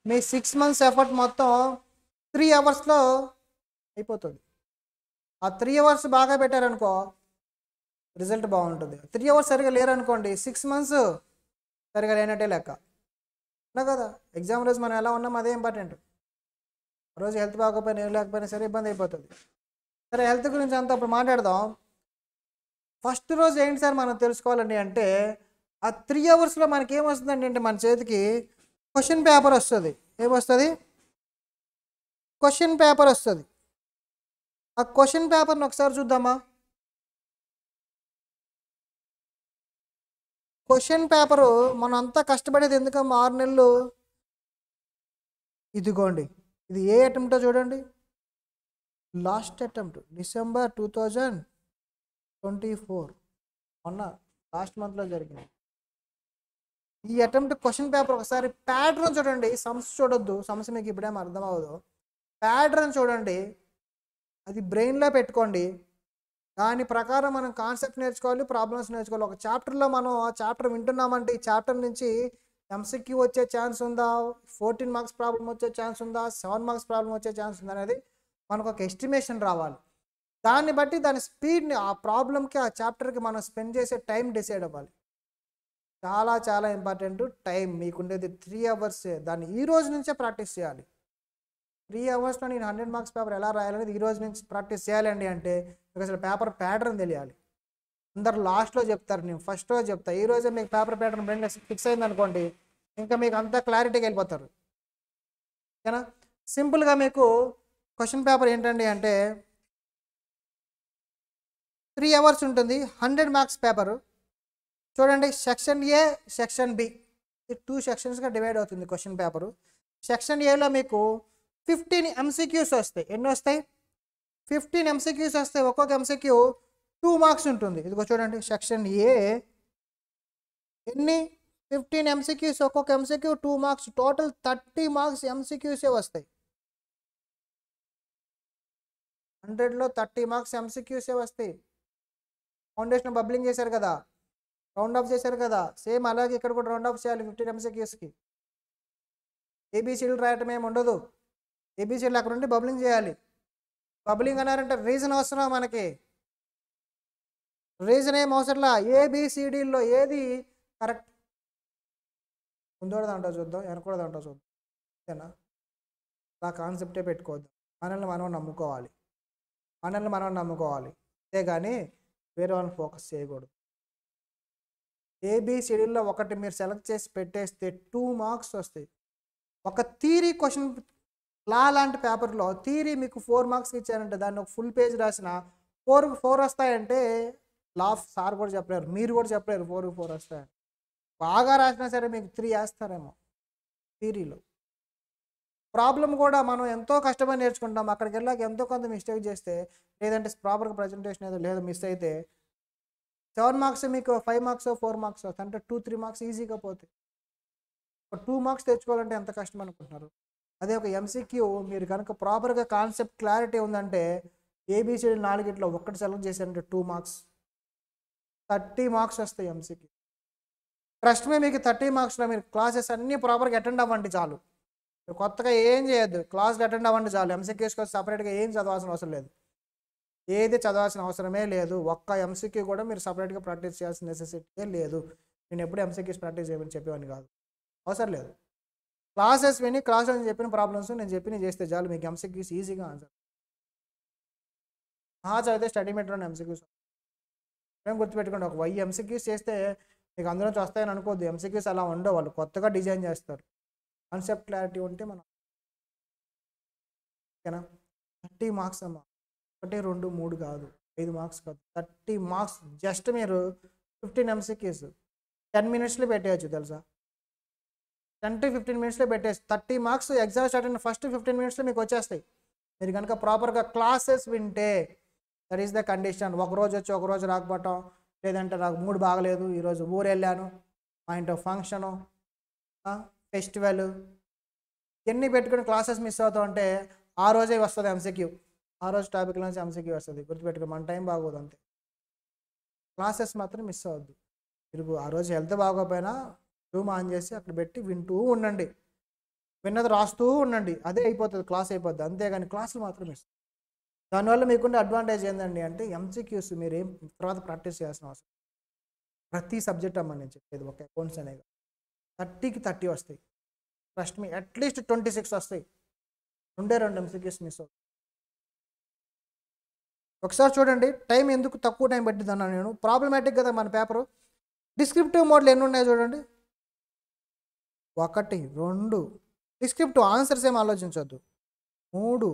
Speaker 1: మీ 6 months ఎఫర్ట్ మొత్తం 3 hours అయిపోతుంది. ఆ 3 hours బాగా పెట్టారనుకో రిజల్ట్ బాగుంటుంది. 3 hours సరిగా లేరనుకోండి 6 months సరిగా లేనట్టే లెక్క. అలా కదా, ఎగ్జామ్ రోజు మనం ఎలా ఉన్నాం అదే ఇంపార్టెంట్. రోజు హెల్త్ బాగోపోయినా ఏం లేకపోయినా సరే ఇబ్బంది అయిపోతుంది. సరే, హెల్త్ గురించి అంతా అప్పుడు మాట్లాడదాం. ఫస్ట్ రోజు ఏంటి సార్ మనం తెలుసుకోవాలండి అంటే, ఆ 3 hours మనకి ఏమొస్తుందండి అంటే మన చేతికి క్వశ్చన్ పేపర్ వస్తుంది. ఏమొస్తుంది? క్వశ్చన్ పేపర్ వస్తుంది. ఆ క్వశ్చన్ పేపర్ని ఒకసారి చూద్దామా. క్వశ్చన్ పేపరు మనం అంతా కష్టపడేది ఎందుకమ్మా 6 నెలలు. ఇదిగోండి, ఇది ఏ అటెంప్టో చూడండి. లాస్ట్ అటెంప్ట్ December 2024, మొన్న లాస్ట్ మంత్లో జరిగింది. ఈ అటెంప్ట్ క్వశ్చన్ పేపర్ ఒకసారి ప్యాటర్న్ చూడండి. సమ్స్ చూడొద్దు, సమ్స్ మీకు ఇప్పుడేమో అర్థం అవ్వదు. ప్యాటర్న్ చూడండి, అది బ్రెయిన్లో పెట్టుకోండి. దాని ప్రకారం మనం కాన్సెప్ట్ నేర్చుకోవాలి, ప్రాబ్లమ్స్ నేర్చుకోవాలి. ఒక చాప్టర్లో మనం ఆ చాప్టర్ వింటున్నామంటే ఈ చాప్టర్ నుంచి MCQ వచ్చే ఛాన్స్ ఉందా, 14 marks ప్రాబ్లం వచ్చే ఛాన్స్ ఉందా, 7 marks ప్రాబ్లం వచ్చే ఛాన్స్ ఉందా అనేది మనకు ఒక ఎస్టిమేషన్ రావాలి. దాన్ని బట్టి దాని స్పీడ్ని, ఆ ప్రాబ్లంకి ఆ చాప్టర్కి మనం స్పెండ్ చేసే టైం డిసైడ్ అవ్వాలి. చాలా చాలా ఇంపార్టెంట్ టైం. మీకుండేది 3 hours. దాన్ని ఈ రోజు నుంచే ప్రాక్టీస్ చేయాలి. 3 hours నేను 100 marks పేపర్ ఎలా రాయాలనేది ఈ రోజు నుంచి ప్రాక్టీస్ చేయాలండి. అంటే మీకు అసలు పేపర్ ప్యాటర్న్ తెలియాలి. అందరు లాస్ట్లో చెప్తారు, నేను ఫస్ట్ రోజు చెప్తా. ఈ రోజే మీకు పేపర్ ప్యాటర్న్ బ్రెయిన్లో ఫిక్స్ అయింది అనుకోండి, ఇంకా మీకు అంతా క్లారిటీగా వెళ్ళిపోతారు. ఓకేనా? సింపుల్గా మీకు క్వశ్చన్ పేపర్ ఏంటండి అంటే 3 hours ఉంటుంది. 100 marks పేపరు. చూడండి, సెక్షన్ ఏ, సెక్షన్ బి, ఈ 2 sectionsగా డివైడ్ అవుతుంది క్వశ్చన్ పేపరు. సెక్షన్ ఏలో మీకు 15 MCQs వస్తాయి. ఎన్ని వస్తాయి? 15 MCQs వస్తాయి. ఒక్కొక్క MCQ 2 marks ఉంటుంది. ఇదిగో చూడండి, సెక్షన్ ఏ ఎన్ని 15 MCQs, ఒక్కొక్క MCQ 2 marks, టోటల్ 30 marks MCQసే వస్తాయి. 100లో 30 marks MCQసే వస్తాయి. ఫౌండేషన్ బబ్లింగ్ చేశారు కదా, రౌండ్ ఆఫ్ చేశారు కదా, సేమ్ అలాగే ఇక్కడ కూడా రౌండ్ ఆఫ్ చేయాలి 15 MCQsకి. ఏబీసీలు రాయటం ఏమి ఉండదు. ఏబీసీలు అక్కడ ఉండి బబ్లింగ్ చేయాలి. బబ్లింగ్ అన్నారంటే రీజన్ అవసరం మనకి. రీజన్ ఏం అవసరంలా, ఏబిసిడిల్లో ఏది కరెక్ట్ ముందోడదంటో చూద్దాం, వెనకూడదంటో చూద్దాం. అంతేనా? ఆ కాన్సెప్టే పెట్టుకోవద్దు. మనల్ని మనం నమ్ముకోవాలి, మనల్ని మనం నమ్ముకోవాలి, అంతేగాని వేరే వాళ్ళని ఫోకస్ చేయకూడదు. ఏబిసిడిల్లో ఒకటి మీరు సెలెక్ట్ చేసి పెట్టేస్తే 2 marks వస్తాయి. ఒక థియరీ క్వశ్చన్ లా లాంటి పేపర్లో థియరీ మీకు 4 మార్క్స్కి ఇచ్చారంటే దాన్ని ఒక ఫుల్ పేజ్ రాసిన 4 వస్తాయంటే లా సార్ కూడా చెప్పలేరు, మీరు కూడా చెప్పలేరు 4 వస్తాయని. బాగా రాసినా సరే మీకు 3 వేస్తారేమో థియరీలో. ప్రాబ్లం కూడా మనం ఎంతో కష్టపడి నేర్చుకుంటాం, అక్కడికి వెళ్ళాక ఎంతో కొంత మిస్టేక్ చేస్తే, లేదంటే ప్రాపర్గా ప్రజెంటేషన్ ఏదో లేదో మిస్ అయితే 7 మార్క్స్ మీకు 5 మార్క్స్ 4 మార్క్స్ వస్తాయి, అంటే 2-3 మార్క్స్ ఈజీగా పోతాయి. ఒక 2 మార్క్స్ తెచ్చుకోవాలంటే ఎంత కష్టం అనుకుంటున్నారు. అదే ఒక ఎంసీక్యూ మీరు కనుక ప్రాపర్గా కాన్సెప్ట్ క్లారిటీ ఉందంటే ఏబిసిడి 4 ఒక్కటి సెలెక్ట్ చేశారంటే 2 మార్క్స్ 30 మార్క్స్ వస్తాయి ఎంసీక్యూ. ట్రస్ట్ మీ, మీకు 30 మార్క్స్లో మీరు క్లాసెస్ అన్నీ ప్రాపర్గా అటెండ్ అవ్వండి చాలు. మీరు కొత్తగా ఏం చేయొద్దు, క్లాస్కి అటెండ్ అవ్వండి చాలు. ఎంసీక్యూస్ కోసం సపరేట్గా ఏం చదవాల్సిన అవసరం లేదు, ఏది చదవాల్సిన అవసరమే లేదు. ఒక్క ఎంసీక్యూ కూడా మీరు సపరేట్గా ప్రాక్టీస్ చేయాల్సిన నెసెసిటీ లేదు. నేను ఎప్పుడు ఎంసీక్యూస్ ప్రాక్టీస్ చేయమని చెప్పేవాడిని కాదు, అవసరం లేదు. క్లాసెస్ విని క్లాస్లో నేను చెప్పిన ప్రాబ్లమ్స్ నేను చెప్పి చేస్తే చాలు, మీకు ఎంసీక్యూస్ ఈజీగా ఆన్సర్. చదివితే స్టడీ మెటీరియల్ ఎంసీక్యూస్ మేము గుర్తుపెట్టుకోండి. ఒక 1000 ఎంసీక్యూస్ చేస్తే మీకు అందులో వస్తాయని అనుకోవద్దు. ఎంసీక్యూస్ అలా ఉండవు, వాళ్ళు కొత్తగా డిజైన్ చేస్తారు. కాన్సెప్ట్ క్లారిటీ ఉంటే మనం ఓకేనా. 30 మార్క్స్ అమ్మా, 1 2 3 కాదు, 5 మార్క్స్ కాదు, 30 మార్క్స్. జస్ట్ మీరు 15 ఎంసీక్యూస్ 10 మినిట్స్లో పెట్టేయచ్చు తెలుసా. 10 to 15 మినిట్స్లో పెట్టేసి 30 మార్క్స్ ఎగ్జామ్ స్టార్ట్ అయిన ఫస్ట్ 15 మినిట్స్లో మీకు వచ్చేస్తాయి. మీరు కనుక ప్రాపర్గా క్లాసెస్ వింటే. That is the condition. ఒకరోజు వచ్చి ఒకరోజు రాకపోవటం, లేదంటే నాకు మూడు బాగలేదు, ఈరోజు ఊరు వెళ్ళాను, మా ఇంట్లో ఫంక్షను, ఫెస్టివల్, ఎన్ని పెట్టుకుని క్లాసెస్ మిస్ అవుతాం అంటే ఆ రోజే వస్తుంది ఎంసీక్యూ. ఆ రోజు టాపిక్ నుంచి ఎంసీక్యూ వస్తుంది, గుర్తుపెట్టుకుని. మన టైం బాగోదు అంతే. క్లాసెస్ మాత్రం మిస్ అవ్వద్దు. మీరు ఆ రోజు హెల్త్ బాగోపోయినా రూమ్ ఆన్ చేసి అక్కడ పెట్టి వింటూ ఉండండి, విన్నది రాస్తూ ఉండండి, అదే అయిపోతుంది, క్లాస్ అయిపోద్ది. అంతేగాని క్లాసులు మాత్రం మిస్. దానివల్ల మీకుండే అడ్వాంటేజ్ ఏంటండి అంటే ఎంసీక్యూస్ మీరు ఏం తర్వాత ప్రాక్టీస్ చేయాల్సిన అవసరం. ప్రతి సబ్జెక్ట్ అమ్మ నేను చెప్పేది, ఒక అకౌంట్స్ అనేవి 30కి 30 వస్తాయి. ట్రస్ట్ మీ, అట్లీస్ట్ 26 వస్తాయి. 2 ఎంసీక్యూస్ మిస్ అవుతాయి. ఒకసారి చూడండి, టైం ఎందుకు తక్కువ టైం పట్టింది అన్నా నేను. ప్రాబ్లమాటిక్ కదా మన పేపరు. డిస్క్రిప్టివ్ మోడ్లు ఎన్ని ఉన్నాయో చూడండి. 1 2 డిస్క్రిప్టివ్ ఆన్సర్స్ ఏం ఆలోచించవద్దు. 3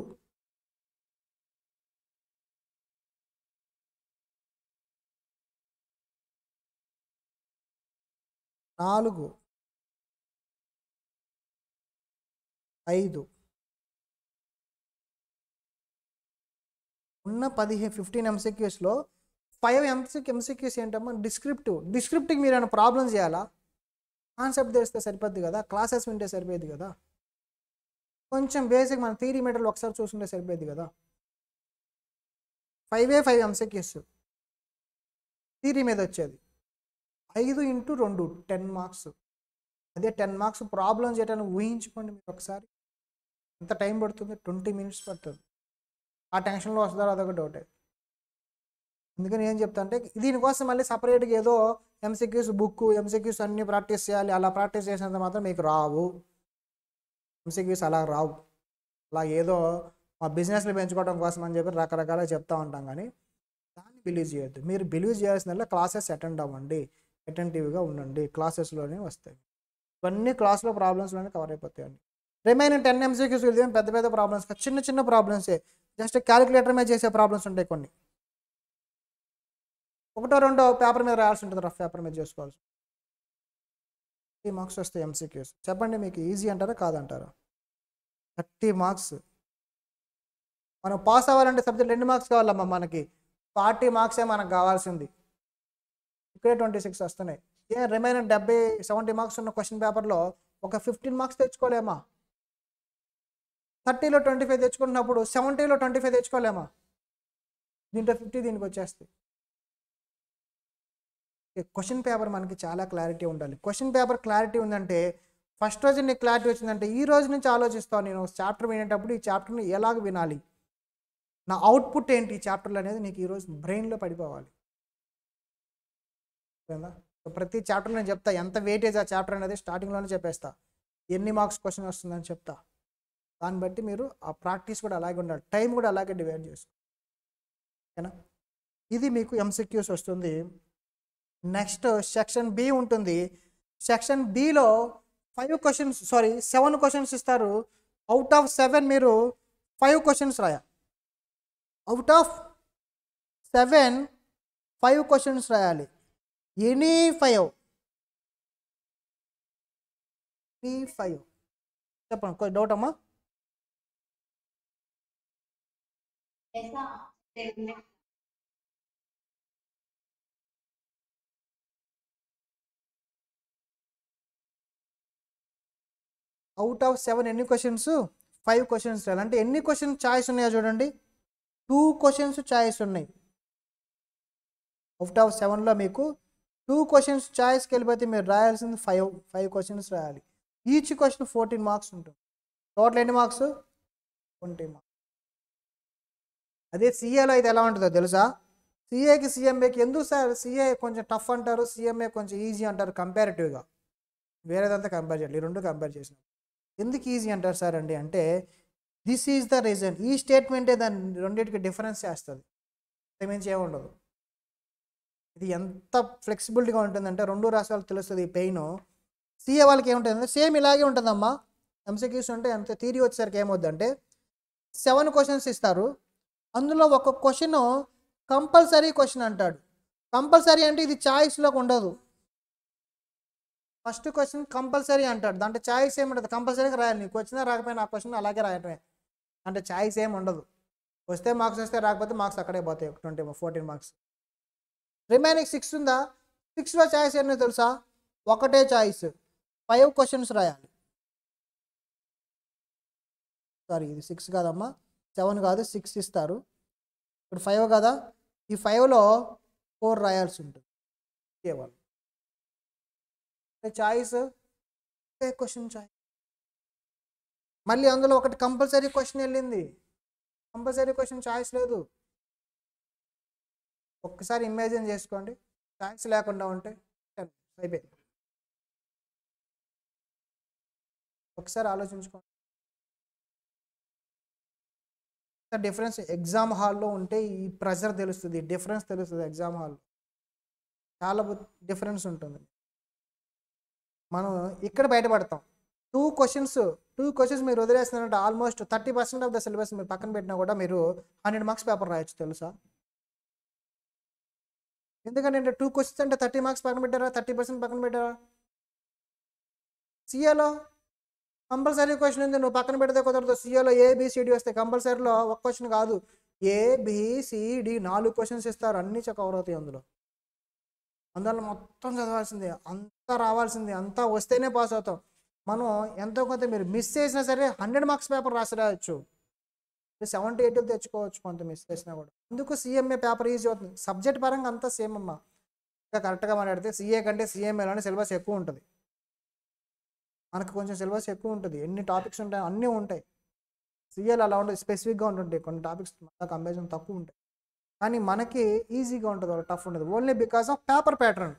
Speaker 1: 4 5 ఉన్న 15 ఎంసీక్యూస్లో 5 ఎంసీక్యూస్ ఏంటమ్మా డిస్క్రిప్టివ్కి మీరు ఏమైనా ప్రాబ్లమ్స్ చేయాలా? కాన్సెప్ట్ తెలిస్తే సరిపోద్ది కదా, క్లాసెస్ వింటే సరిపోద్ది కదా, కొంచెం బేసిక్ మన థియరీ మెటీరియల్ ఒకసారి చూసుకుంటే సరిపోద్ది కదా. 5 ఎంసీక్యూస్ థియరీ మీద వచ్చేది. 5 into 2 10 మార్క్స్. అదే 10 మార్క్స్ ప్రాబ్లమ్ చేయడానికి ఊహించుకోండి మీరు ఒకసారి. ఎంత టైం పడుతుంది? 20 మినిట్స్ పడుతుంది. ఆ టెన్షన్లో వస్తుందో అదొక డౌటే. అందుకని ఏం చెప్తా అంటే దీనికోసం మళ్ళీ సపరేట్గా ఏదో ఎంసీక్యూస్ బుక్, ఎంసీక్యూస్ అన్నీ ప్రాక్టీస్ చేయాలి, అలా ప్రాక్టీస్ చేసినంత మాత్రం మీకు రావు ఎంసీక్యూస్. అలా రావు. అలా ఏదో మా బిజినెస్లు పెంచుకోవడం కోసం అని చెప్పి రకరకాలుగా చెప్తూ ఉంటాం, కానీ దాన్ని బిలీవ్ చేయొద్దు. మీరు బిలీవ్ చేయాల్సిన క్లాసెస్ అటెండ్ అవ్వండి, అటెంటివ్గా ఉండండి, క్లాసెస్లోనే వస్తాయి. ఇవన్నీ క్లాస్లో ప్రాబ్లమ్స్లోనే కవర్ అయిపోతాయండి. రిమైనింగ్ 10 ఎంసీక్యూస్ ఇదేం పెద్ద పెద్ద ప్రాబ్లమ్స్, చిన్న చిన్న ప్రాబ్లమ్సే, జస్ట్ క్యాలిక్యులేటర్ మీద చేసే ప్రాబ్లమ్స్ ఉంటాయి కొన్ని. 1 2 పేపర్ మీద రాయాల్సి ఉంటుంది, రఫ్ పేపర్ మీద చేసుకోవాల్సి. 30 మార్క్స్ వస్తాయి ఎంసీక్యూస్. చెప్పండి, మీకు ఈజీ అంటారా కాదంటారా? 30 మార్క్స్. మనం పాస్ అవ్వాలంటే సబ్జెక్ట్ 2 మార్క్స్ కావాలమ్మా, మనకి 40 మార్క్సే మనకు కావాల్సింది. ఇక్కడే 26 వస్తున్నాయి. రిమైనింగ్ 70 మార్క్స్ ఉన్న క్వశ్చన్ పేపర్లో ఒక 15 మార్క్స్ తెచ్చుకోలేమా? 30లో 25 తెచ్చుకున్నప్పుడు 70లో 25 తెచ్చుకోలేమా? దీంట్లో 50 దీనికి వచ్చేస్తాయి. క్వశ్చన్ పేపర్ మనకి చాలా క్లారిటీ ఉండాలి. క్వశ్చన్ పేపర్ క్లారిటీ ఉందంటే ఫస్ట్ రోజు నీకు క్లారిటీ వచ్చిందంటే ఈ రోజు నుంచి ఆలోచిస్తాను, నేను చాప్టర్ వినేటప్పుడు ఈ చాప్టర్ని ఎలాగ వినాలి, నా అవుట్పుట్ ఏంటి ఈ చాప్టర్లు అనేది నీకు ఈరోజు బ్రెయిన్లో పడిపోవాలి. ప్రతి చాప్టర్ నేను చెప్తా, ఎంత వెయిటేజ్ ఆ చాప్టర్ అనేది స్టార్టింగ్లోనే చెప్పేస్తా, ఎన్ని మార్క్స్ క్వశ్చన్ వస్తుందని చెప్తా. దాన్ని బట్టి మీరు ఆ ప్రాక్టీస్ కూడా అలాగే ఉండాలి, టైం కూడా అలాగే డివైడ్ చేసుకో. ఓకేనా? ఇది మీకు ఎంసీక్యూస్ వస్తుంది. నెక్స్ట్ సెక్షన్ బి ఉంటుంది. Section below 5 questions, sorry 7 questions ఇస్తారు. అవుట్ ఆఫ్ 7 మీరు 5 క్వశ్చన్స్ రాయాలి. అవుట్ ఆఫ్ 7 5 క్వశ్చన్స్ రాయాలి. ఎనీ 5 చెప్పండి, కొంచెం డౌట్ అమ్మా. అవుట్ ఆఫ్ 7 ఎన్ని క్వశ్చన్స్? 5 క్వశ్చన్స్ రాయాలి. అంటే ఎన్ని క్వశ్చన్స్ ఛాయిస్ ఉన్నాయో చూడండి, 2 క్వశ్చన్స్ ఛాయిస్ ఉన్నాయి. అవుట్ ఆఫ్ 7లో మీకు 2 క్వశ్చన్స్ ఛాయిస్కి వెళ్ళిపోతే మీరు రాయాల్సింది 5 క్వశ్చన్స్ రాయాలి. ఈచ్ క్వశ్చన్ 14 మార్క్స్ ఉంటుంది. టోటల్ ఎన్ని మార్క్స్? 20 మార్క్స్. అదే సిఏలో అయితే ఎలా ఉంటుందో తెలుసా? సిఏకి సిఎంఏకి ఎందుకు సార్ సిఏ కొంచెం టఫ్ అంటారు, సిఎంఏ కొంచెం ఈజీ అంటారు కంపారిటివ్గా? వేరేదంతా కంపేర్ చేయాలి, ఈ రెండు కంపేర్ చేసిన ఎందుకు ఈజీ అంటారు సార్ అండి అంటే, దిస్ ఈజ్ ద రీజన్. ఈ స్టేట్మెంటే దాని రెండింటికి డిఫరెన్స్ చేస్తుంది, మించి ఏముండదు. ఇది ఎంత ఫ్లెక్సిబిలిటీగా ఉంటుందంటే రెండు రాష్ట్రాలకు తెలుస్తుంది ఈ పెయిన్. సిఏ వాళ్ళకి ఏముంటుందంటే సేమ్ ఇలాగే ఉంటుందమ్మా. ఎంసీక్యూస్ ఉంటే ఎంత థియరీ వచ్చేసరికి ఏమవుద్దంటే 7 క్వశ్చన్స్ ఇస్తారు, అందులో ఒక క్వశ్చన్ కంపల్సరీ క్వశ్చన్ అంటాడు. కంపల్సరీ అంటే ఇది ఛాయిస్లోకి ఉండదు. ఫస్ట్ క్వశ్చన్ కంపల్సరీ అంటాడు, దాంట్లో ఛాయిస్ ఏమి ఉండదు, కంపల్సరీగా రాయాలి. నీకు వచ్చినా రాకపోయినా ఆ క్వశ్చన్ అలాగే రాయటమే, అంటే ఛాయిస్ ఏమి ఉండదు. వస్తే మార్క్స్ వస్తే, రాకపోతే మార్క్స్ అక్కడే పోతాయి. 14 మార్క్స్. రిమైనింగ్ 6 ఉందా, 6లో ఛాయిస్ ఏంటో తెలుసా? ఒకటే ఛాయిస్, 5 క్వశ్చన్స్ రాయాలి. సారీ ఇది 6 కాదమ్మా, 7 కాదు, 6 ఇస్తారు. ఇప్పుడు 5 కదా, ఈ 5లో 4 రాయాల్సి ఉంటుంది కేవలం. Choice question choice. మళ్ళీ అందులో ఒకటి కంపల్సరీ క్వశ్చన్ వెళ్ళింది, కంపల్సరీ క్వశ్చన్ ఛాయిస్ లేదు. ఒక్కసారి ఇమాజిన్ చేసుకోండి, ఛాయిస్ లేకుండా ఉంటే అయిపోయింది. ఒకసారి ఆలోచించుకోండి. డిఫరెన్స్ ఎగ్జామ్ హాల్లో ఉంటే ఈ ప్రెషర్ తెలుస్తుంది, డిఫరెన్స్ తెలుస్తుంది. ఎగ్జామ్ హాల్లో చాలా డిఫరెన్స్ ఉంటుంది. మనం ఇక్కడ బయటపడతాం. 2 క్వశ్చన్స్ మీరు వదిలేస్తున్నారంటే ఆల్మోస్ట్ 30% ఆఫ్ ద సిలబస్ మీరు పక్కన పెట్టినా కూడా మీరు 100 మార్క్స్ పేపర్ రాయొచ్చు తెలుసా? ఎందుకంటే 2 క్వశ్చన్స్ అంటే 30 మార్క్స్ పక్కన పెట్టారా, 30% పక్కన పెట్టారా? సిఏలో కంపల్సరీ క్వశ్చన్ ఉంది, నువ్వు పక్కన పెడితే కుదరదు. సిఏలో ఏబిసిడి వస్తాయి, కంపల్సరీలో ఒక క్వశ్చన్ కాదు, ఏబిసిడి 4 క్వశ్చన్స్ ఇస్తారు, అన్నీ కవర్ అవుతాయి అందులో మొత్తం చదవాల్సిందే, అంతా రావాల్సిందే, అంతా వస్తేనే పాస్ అవుతాం. మనం ఎంతో కొంత మీరు మిస్ చేసినా సరే 100 మార్క్స్ పేపర్ రాయొచ్చు, 70-80 తెచ్చుకోవచ్చు కొంత మిస్ చేసినా కూడా. అందుకు సిఎంఏ పేపర్ ఈజీ అవుతుంది. సబ్జెక్ట్ పరంగా అంతా సేమ్ అమ్మా. ఇంకా కరెక్ట్గా మాట్లాడితే సిఏ కంటే సిఎంఏలోనే సిలబస్ ఎక్కువ ఉంటుంది. మనకు కొంచెం సిలబస్ ఎక్కువ ఉంటుంది, ఎన్ని టాపిక్స్ ఉంటాయి అన్నీ ఉంటాయి. సిఏలో అలా ఉంటుంది, స్పెసిఫిక్గా ఉంటుంటాయి కొన్ని టాపిక్స్, కంపారిజన్ తక్కువ ఉంటాయి. కానీ మనకి ఈజీగా ఉంటుంది, టఫ్ ఉంటుంది. Only because of paper pattern.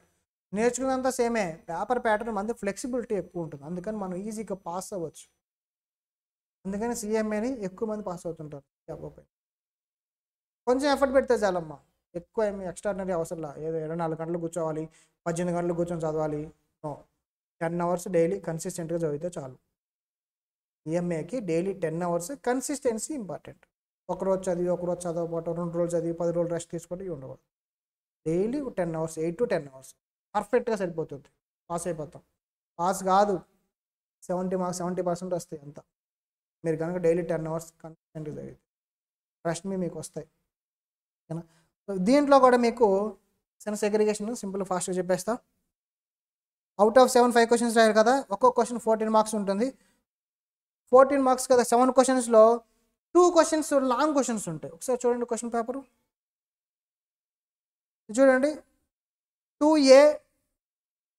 Speaker 1: నేర్చుకున్నంత సేమే, పేపర్ ప్యాటర్న్ మనది ఫ్లెక్సిబిలిటీ ఎక్కువ ఉంటుంది, అందుకని మనం ఈజీగా పాస్ అవ్వచ్చు. అందుకని సిఎంఏని ఎక్కువ మంది పాస్ అవుతుంటారు. కొంచెం ఎఫర్ట్ పెడితే చాలమ్మా, ఎక్కువ ఏమి ఎక్స్ట్రాడినరీ అవసరంలా. ఏదో 24 గంటలు కూర్చోవాలి, 18 గంటలు కూర్చొని చదవాలి, 10 అవర్స్ డైలీ కన్సిస్టెంట్గా చదివితే చాలు. సిఎంఏకి డైలీ 10 అవర్స్ కన్సిస్టెన్సీ ఇంపార్టెంట్. ఒకరోజు చదివి ఒకరోజు చదవకపోవటం, 2 రోజులు చదివి 10 రోజులు రెస్ట్ తీసుకోవడం ఇవి ఉండకూడదు. డైలీ 10 అవర్స్, 8 to 10 అవర్స్ పర్ఫెక్ట్గా సరిపోతుంది, పాస్ అయిపోతాం. పాస్ కాదు 70 మార్క్స్ 70% వస్తాయి అంతా, మీరు కనుక డైలీ 10 అవర్స్ కన్సిస్టెంట్గా చదివితే. రెస్ట్ మీకు వస్తాయి. ఓకేనా? దీంట్లో కూడా మీకు చిన్న సెగ్రిగేషన్ సింపుల్ ఫాస్ట్గా చెప్పేస్తా. అవుట్ ఆఫ్ 7 5 క్వశ్చన్స్ రాయాలి కదా, ఒక్కొక్క క్వశ్చన్ 14 మార్క్స్ ఉంటుంది. 14 మార్క్స్ కదా, 7 క్వశ్చన్స్లో 2 క్వశ్చన్స్ లాంగ్ క్వశ్చన్స్ ఉంటాయి. ఒకసారి చూడండి క్వశ్చన్ పేపరు, చూడండి. 2A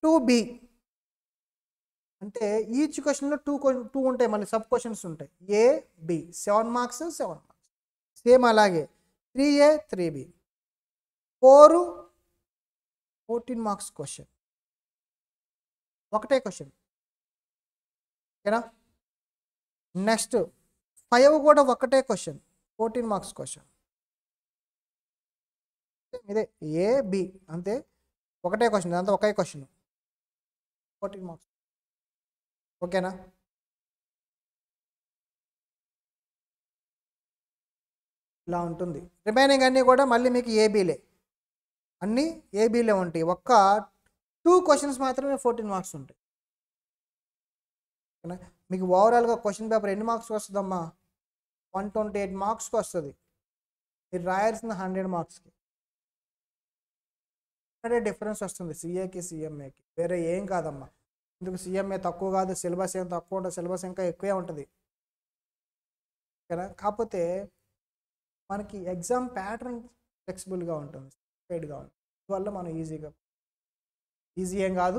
Speaker 1: 2B అంటే ఈచ్ క్వశ్చన్లో 2 ఉంటాయి, మళ్ళీ సబ్ క్వశ్చన్స్ ఉంటాయి. AB 7 marks 7 marks. సేమ్ అలాగే 3A 3B 14 మార్క్స్ క్వశ్చన్, ఒకటే క్వశ్చన్. ఓకేనా? నెక్స్ట్ 5 కూడా ఒకటే క్వశ్చన్, 14 మార్క్స్ క్వశ్చన్. ఇదే AB అంతే, ఒకటే క్వశ్చన్, అంతా ఒకే క్వశ్చన్, 14 మార్క్స్. ఓకేనా? ఇలా ఉంటుంది. రిమైనింగ్ అన్నీ కూడా మళ్ళీ మీకు ఏబీలే, అన్నీ ఏబీలే ఉంటాయి. ఒక్క 2 క్వశ్చన్స్ మాత్రమే 14 మార్క్స్ ఉంటాయి. ఓకేనా? మీకు ఓవరాల్గా క్వశ్చన్ పేపర్ ఎన్ని మార్క్స్కి వస్తుందమ్మా? 128 మార్క్స్కి వస్తుంది. మీరు రాయాల్సిన 100 మార్క్స్కి. అదే డిఫరెన్స్ వస్తుంది సిఏకి సిఎంఏకి, వేరే ఏం కాదమ్మా. ఎందుకు సిఎంఏ తక్కువ కాదు, సిలబస్ ఏం తక్కువ ఉంటుంది, సిలబస్ ఇంకా ఎక్కువే ఉంటుంది కదా. కాకపోతే మనకి ఎగ్జామ్ ప్యాటర్న్ ఫ్లెక్సిబుల్గా ఉంటుంది, స్ట్రైట్గా ఉంటుంది. అందువల్ల మనం ఈజీ ఏం కాదు,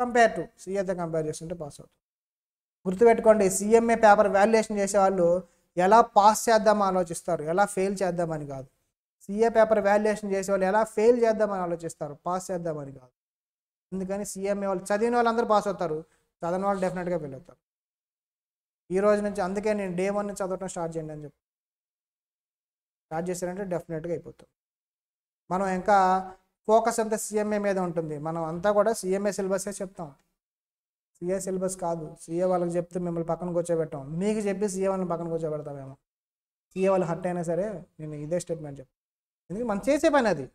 Speaker 1: కంపేర్ టు సిఏతో కంపేర్ చేస్తుంటే పాస్ అవుతుంది. గుర్తుపెట్టుకోండి, సిఎంఏ పేపర్ వాల్యుయేషన్ చేసేవాళ్ళు ఎలా పాస్ చేద్దామని ఆలోచిస్తారు, ఎలా ఫెయిల్ చేద్దామని కాదు. సిఏ పేపర్ వాల్యుయేషన్ చేసేవాళ్ళు ఎలా ఫెయిల్ చేద్దామని ఆలోచిస్తారు, పాస్ చేద్దామని కాదు. అందుకని సిఎంఏ వాళ్ళు చదివిన వాళ్ళు అందరూ పాస్ అవుతారు, చదివిన వాళ్ళు డెఫినెట్గా ఫెయిల్ అవుతారు. ఈ రోజు నుంచి అందుకే నేను డే 1 నుంచి చదవటం స్టార్ట్ చేయండి అని చెప్పి స్టార్ట్ చేశారంటే డెఫినెట్గా అయిపోతుంది. మనం ఇంకా ఫోకస్ అంతా సిఎంఏ మీద ఉంటుంది. మనం అంతా కూడా సిఎంఏ సిలబసే చెప్తాం, సిఏ సిలబస్ కాదు. సిఏ వాళ్ళకి చెప్తే మిమ్మల్ని పక్కన కూర్చోబెట్టాం, మీకు చెప్పి సిఏ వాళ్ళని పక్కన కూర్చోబెడతామేమో. సిఏ వాళ్ళు హర్ట్ అయినా సరే నేను ఇదే స్టేట్మెంట్ చెప్తాను, ఎందుకంటే మనం చేసే పని అది.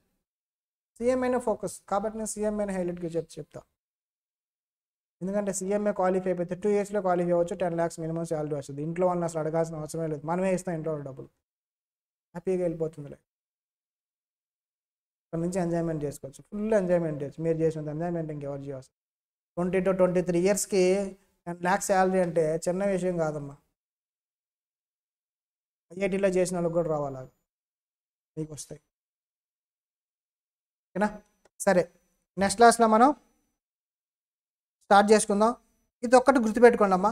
Speaker 1: సిఎంఏనే ఫోకస్ కాబట్టి నేను సిఎంఏని హైలైట్గా చెప్తా. ఎందుకంటే సిఎంఏ క్వాలిఫై అయిపోతే 2 ఇయర్స్లో క్వాలిఫై అవ్వచ్చు, 10 lakhs మినిమం శాలరీ వస్తుంది. ఇంట్లో వాళ్ళని అసలు అడగాల్సిన అవసరమే లేదు, మనమే ఇస్తాం ఇంట్లో డబ్బులు, హ్యాపీగా వెళ్ళిపోతుందిలే. అక్కడ నుంచి ఎంజాయ్మెంట్ చేసుకోవచ్చు, ఫుల్ ఎంజాయ్మెంట్ చేయొచ్చు. మీరు చేసినంత ఎంజాయ్మెంట్ ఇంకెవరు చేయవచ్చు. 20 to 23 ఇయర్స్కి 10 lakhs శాలరీ అంటే చిన్న విషయం కాదమ్మా. ఐఐటీలో చేసిన వాళ్ళకి కూడా రావాలి, మీకు వస్తాయి. ఓకేనా? సరే, నెక్స్ట్ క్లాస్లో మనం స్టార్ట్ చేసుకుందాం. ఇది ఒక్కటి గుర్తుపెట్టుకోండి అమ్మా,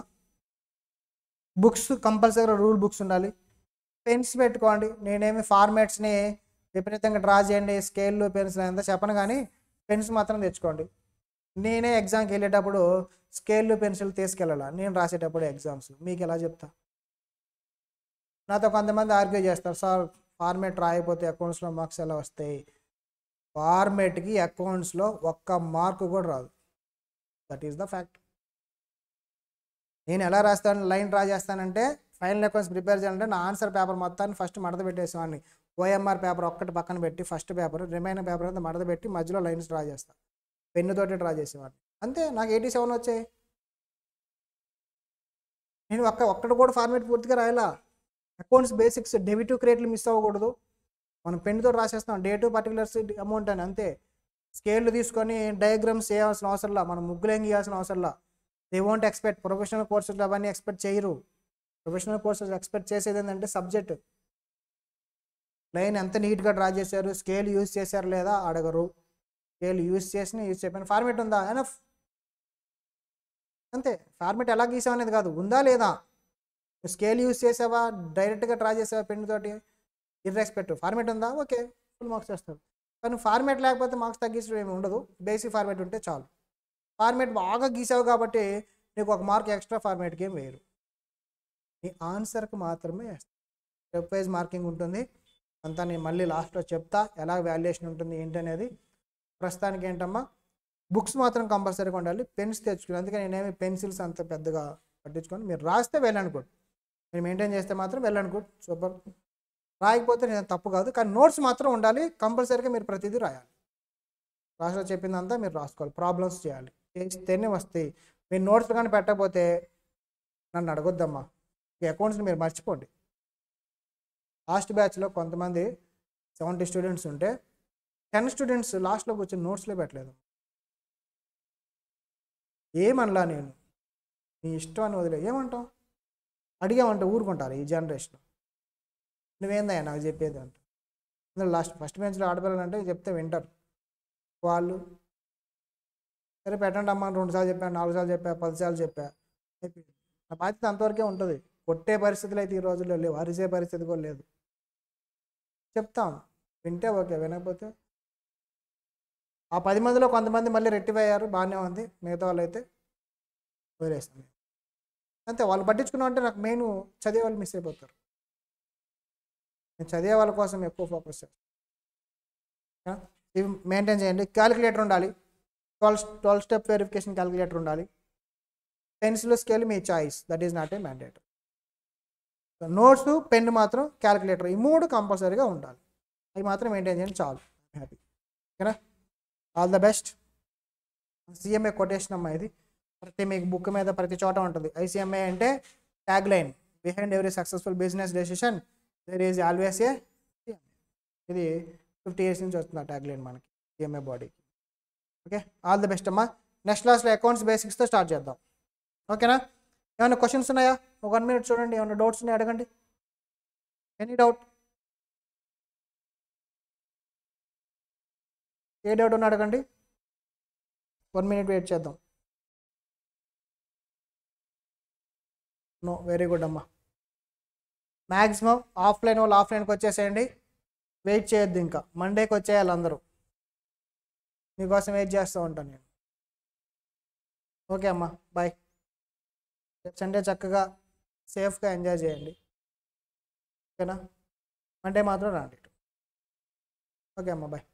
Speaker 1: బుక్స్ కంపల్సరీ రూల్ బుక్స్ ఉండాలి. పెన్స్ పెట్టుకోండి. నేనేమి ఫార్మాట్స్ని విపరీతంగా డ్రా చేయండి, స్కేళ్ళు పెన్సిల్ అంతా చెప్పను, కానీ పెన్స్ మాత్రం తెచ్చుకోండి. నేనే ఎగ్జామ్కి వెళ్ళేటప్పుడు స్కేళ్ళు పెన్సిల్ తీసుకెళ్ళాలా, నేను రాసేటప్పుడు ఎగ్జామ్స్ మీకు ఎలా చెప్తా? నాతో కొంతమంది ఆర్గ్యూ చేస్తారు, సార్ ఫార్మేట్ రాయకపోతే అకౌంట్స్లో మార్క్స్ ఎలా వస్తాయి? ఫార్మేట్కి అకౌంట్స్లో ఒక్క మార్కు కూడా రాదు, దట్ ఈస్ ద ఫ్యాక్ట్. నేను ఎలా రాస్తాను, లైన్ డ్రా చేస్తానంటే ఫైనల్ అకౌంట్స్ ప్రిపేర్ చేయాలంటే నా ఆన్సర్ పేపర్ మొత్తాన్ని ఫస్ట్ మడత పెట్టేసేవాడిని. ఓఎంఆర్ పేపర్ ఒక్కటి పక్కన పెట్టి ఫస్ట్ పేపర్, రిమైనింగ్ పేపర్ అంతా మడత పెట్టి మధ్యలో లైన్స్ డ్రా చేస్తాను, పెన్నుతోటి డ్రా చేసేవాడిని. అంతే, నాకు 87 వచ్చాయి. నేను ఒక్కటి కూడా ఫార్మేట్ పూర్తిగా రాయాలా. అకౌంట్స్ బేసిక్స్, డెబిట్ క్రెడిట్లు మిస్ అవ్వకూడదు. మనం పెన్నుతో రాసేస్తాం, డేటు పర్టికులర్స్ అమౌంట్ అని, అంతే. స్కేళ్ళు తీసుకొని డయాగ్రామ్స్ చేయాల్సిన అవసరంలా, మనం ముగ్గులు ఏం గీయాల్సిన అవసరంలా. They won't expect, professional courses అవన్నీ ఎక్స్పెక్ట్ చేయరు. ప్రొఫెషనల్ కోర్సెస్ ఎక్స్పెక్ట్ చేసేది ఏంటంటే సబ్జెక్ట్, లైన్ ఎంత నీట్గా డ్రా చేశారు, స్కేల్ యూజ్ చేశారు లేదా అడగరు. స్కేల్ యూజ్ చెప్పాను, ఫార్మేట్ ఉందా, ఎనఫ్, అంతే. ఫార్మేట్ ఎలా గీసావు అనేది కాదు, ఉందా లేదా. స్కేల్ యూజ్ చేసావా, డైరెక్ట్గా డ్రా చేసావా పెన్నుతోటి, ఇర్రెస్పెక్టివ్, ఫార్మేట్ ఉందా, ఓకే, ఫుల్ మార్క్స్ వేస్తారు. కానీ ఫార్మేట్ లేకపోతే మార్క్స్ తగ్గించడం ఏమి ఉండదు, బేసిక్ ఫార్మేట్ ఉంటే చాలు. ఫార్మేట్ బాగా గీసావు కాబట్టి నీకు 1 మార్క్ ఎక్స్ట్రా ఫార్మేట్కి ఏం వేయరు, నీ ఆన్సర్కి మాత్రమే వేస్తాను. స్టెప్ వైజ్ మార్కింగ్ ఉంటుంది అంతా, నేను మళ్ళీ లాస్ట్లో చెప్తా ఎలా వాల్యుయేషన్ ఉంటుంది ఏంటి అనేది. ప్రస్తుతానికి ఏంటమ్మా, బుక్స్ మాత్రం కంపల్సరీగా ఉండాలి, పెన్స్ తెచ్చుకుని. అందుకే నేనేమి పెన్సిల్స్ అంత పెద్దగా పట్టించుకొని, మీరు రాస్తే వెళ్ళనుకోండి, మీరు మెయింటైన్ చేస్తే మాత్రం వెళ్ళనుకోండి, సూపర్. రాయకపోతే నేను తప్పు కాదు, కానీ నోట్స్ మాత్రం ఉండాలి కంపల్సరీగా. మీరు ప్రతిదీ రాయాలి, క్లాస్లో చెప్పిందంతా మీరు రాసుకోవాలి, ప్రాబ్లమ్స్ చేయాలి, చేస్తేనే వస్తాయి. మీరు నోట్స్ కానీ పెట్టకపోతే నన్ను అడగొద్దమ్మా, ఈ అకౌంట్స్ని మీరు మర్చిపోండి. లాస్ట్ బ్యాచ్లో కొంతమంది 70 స్టూడెంట్స్ ఉంటే 10 స్టూడెంట్స్ లాస్ట్లో కూర్చొని నోట్స్లో పెట్టలేదు. ఏమనలా నేను, నీ ఇష్టం అని వదిలే, ఏమంటాం, అడిగామంటే ఊరుకుంటారు ఈ జనరేషన్. నువ్వేందయ్యా నాకు చెప్పేది అంట. ఫస్ట్ బెంచ్లో ఆడపిల్లలంటే చెప్తే వింటారు వాళ్ళు. సరే పెట్టండి అమ్మా, 2 సార్లు చెప్పా, 4 సార్లు చెప్పా, 10 సార్లు చెప్పా, నా బాధ్యత అంతవరకే ఉంటుంది. కొట్టే పరిస్థితులు అయితే ఈ రోజుల్లో లేవు, అరిసే పరిస్థితి కూడా లేదు. చెప్తాం, వింటే ఓకే, వినకపోతే ఆ 10 మందిలో కొంతమంది మళ్ళీ రెక్టిఫై అయ్యారు, బాగానే ఉంది. మిగతా వాళ్ళు అయితే వదిలేస్తాం అంతే. వాళ్ళు పట్టించుకున్నాం అంటే నాకు మెయిన్ చదివే వాళ్ళు మిస్ అయిపోతారు. నేను చదివే వాళ్ళ కోసం ఎక్కువ ఫోకస్ చేస్తాను. ఇవి మెయింటైన్ చేయండి. క్యాలిక్యులేటర్ ఉండాలి, 12 స్టెప్ వెరిఫికేషన్ క్యాలిక్యులేటర్ ఉండాలి. Pencil scale me choice, that is not a mandatory. Notes pen మాత్రం క్యాలిక్యులేటర్ ఈ 3 కంపల్సరీగా ఉండాలి. అవి మాత్రం మెయింటైన్ చేయండి చాలు. హ్యాపీ. ఓకేనా? All the best. CMA quotation అమ్మా ఇది. ప్రతి మీకు బుక్ మీద ప్రతి చోట ఉంటుంది. ఐసిఎంఏ అంటే tag line, behind every successful business decision there is always a. ఇది 50 years నుంచి వస్తుంది ఆ ట్యాగ్ లైన్ మనకి సిఎంఏ బాడీకి. ఓకే, ఆల్ ది బెస్ట్ అమ్మా. నెక్స్ట్ క్లాస్లో అకౌంట్స్ బేసిక్స్తో స్టార్ట్ చేద్దాం. ఓకేనా? ఏమైనా క్వశ్చన్స్ ఉన్నాయా? ఒక 1 minute చూడండి. ఏమైనా డౌట్స్ ఉన్నాయా అడగండి. Any doubt? ఏ డౌట్ ఉన్నా అడగండి. 1 minute వెయిట్ చేద్దాం. నో, వెరీ గుడ్ అమ్మా. మ్యాక్సిమం ఆఫ్లైన్ వాళ్ళు ఆఫ్లైన్కి వచ్చేసేయండి. వెయిట్ చేయొద్దు, ఇంకా మండేకి వచ్చేయాలి అందరూ. మీకోసం వెయిట్ చేస్తూ ఉంటాను నేను. ఓకే అమ్మా, బాయ్. సండే చక్కగా సేఫ్గా ఎంజాయ్ చేయండి. ఓకేనా? మండే మాత్రం రండి. ఓకే అమ్మా, బాయ్.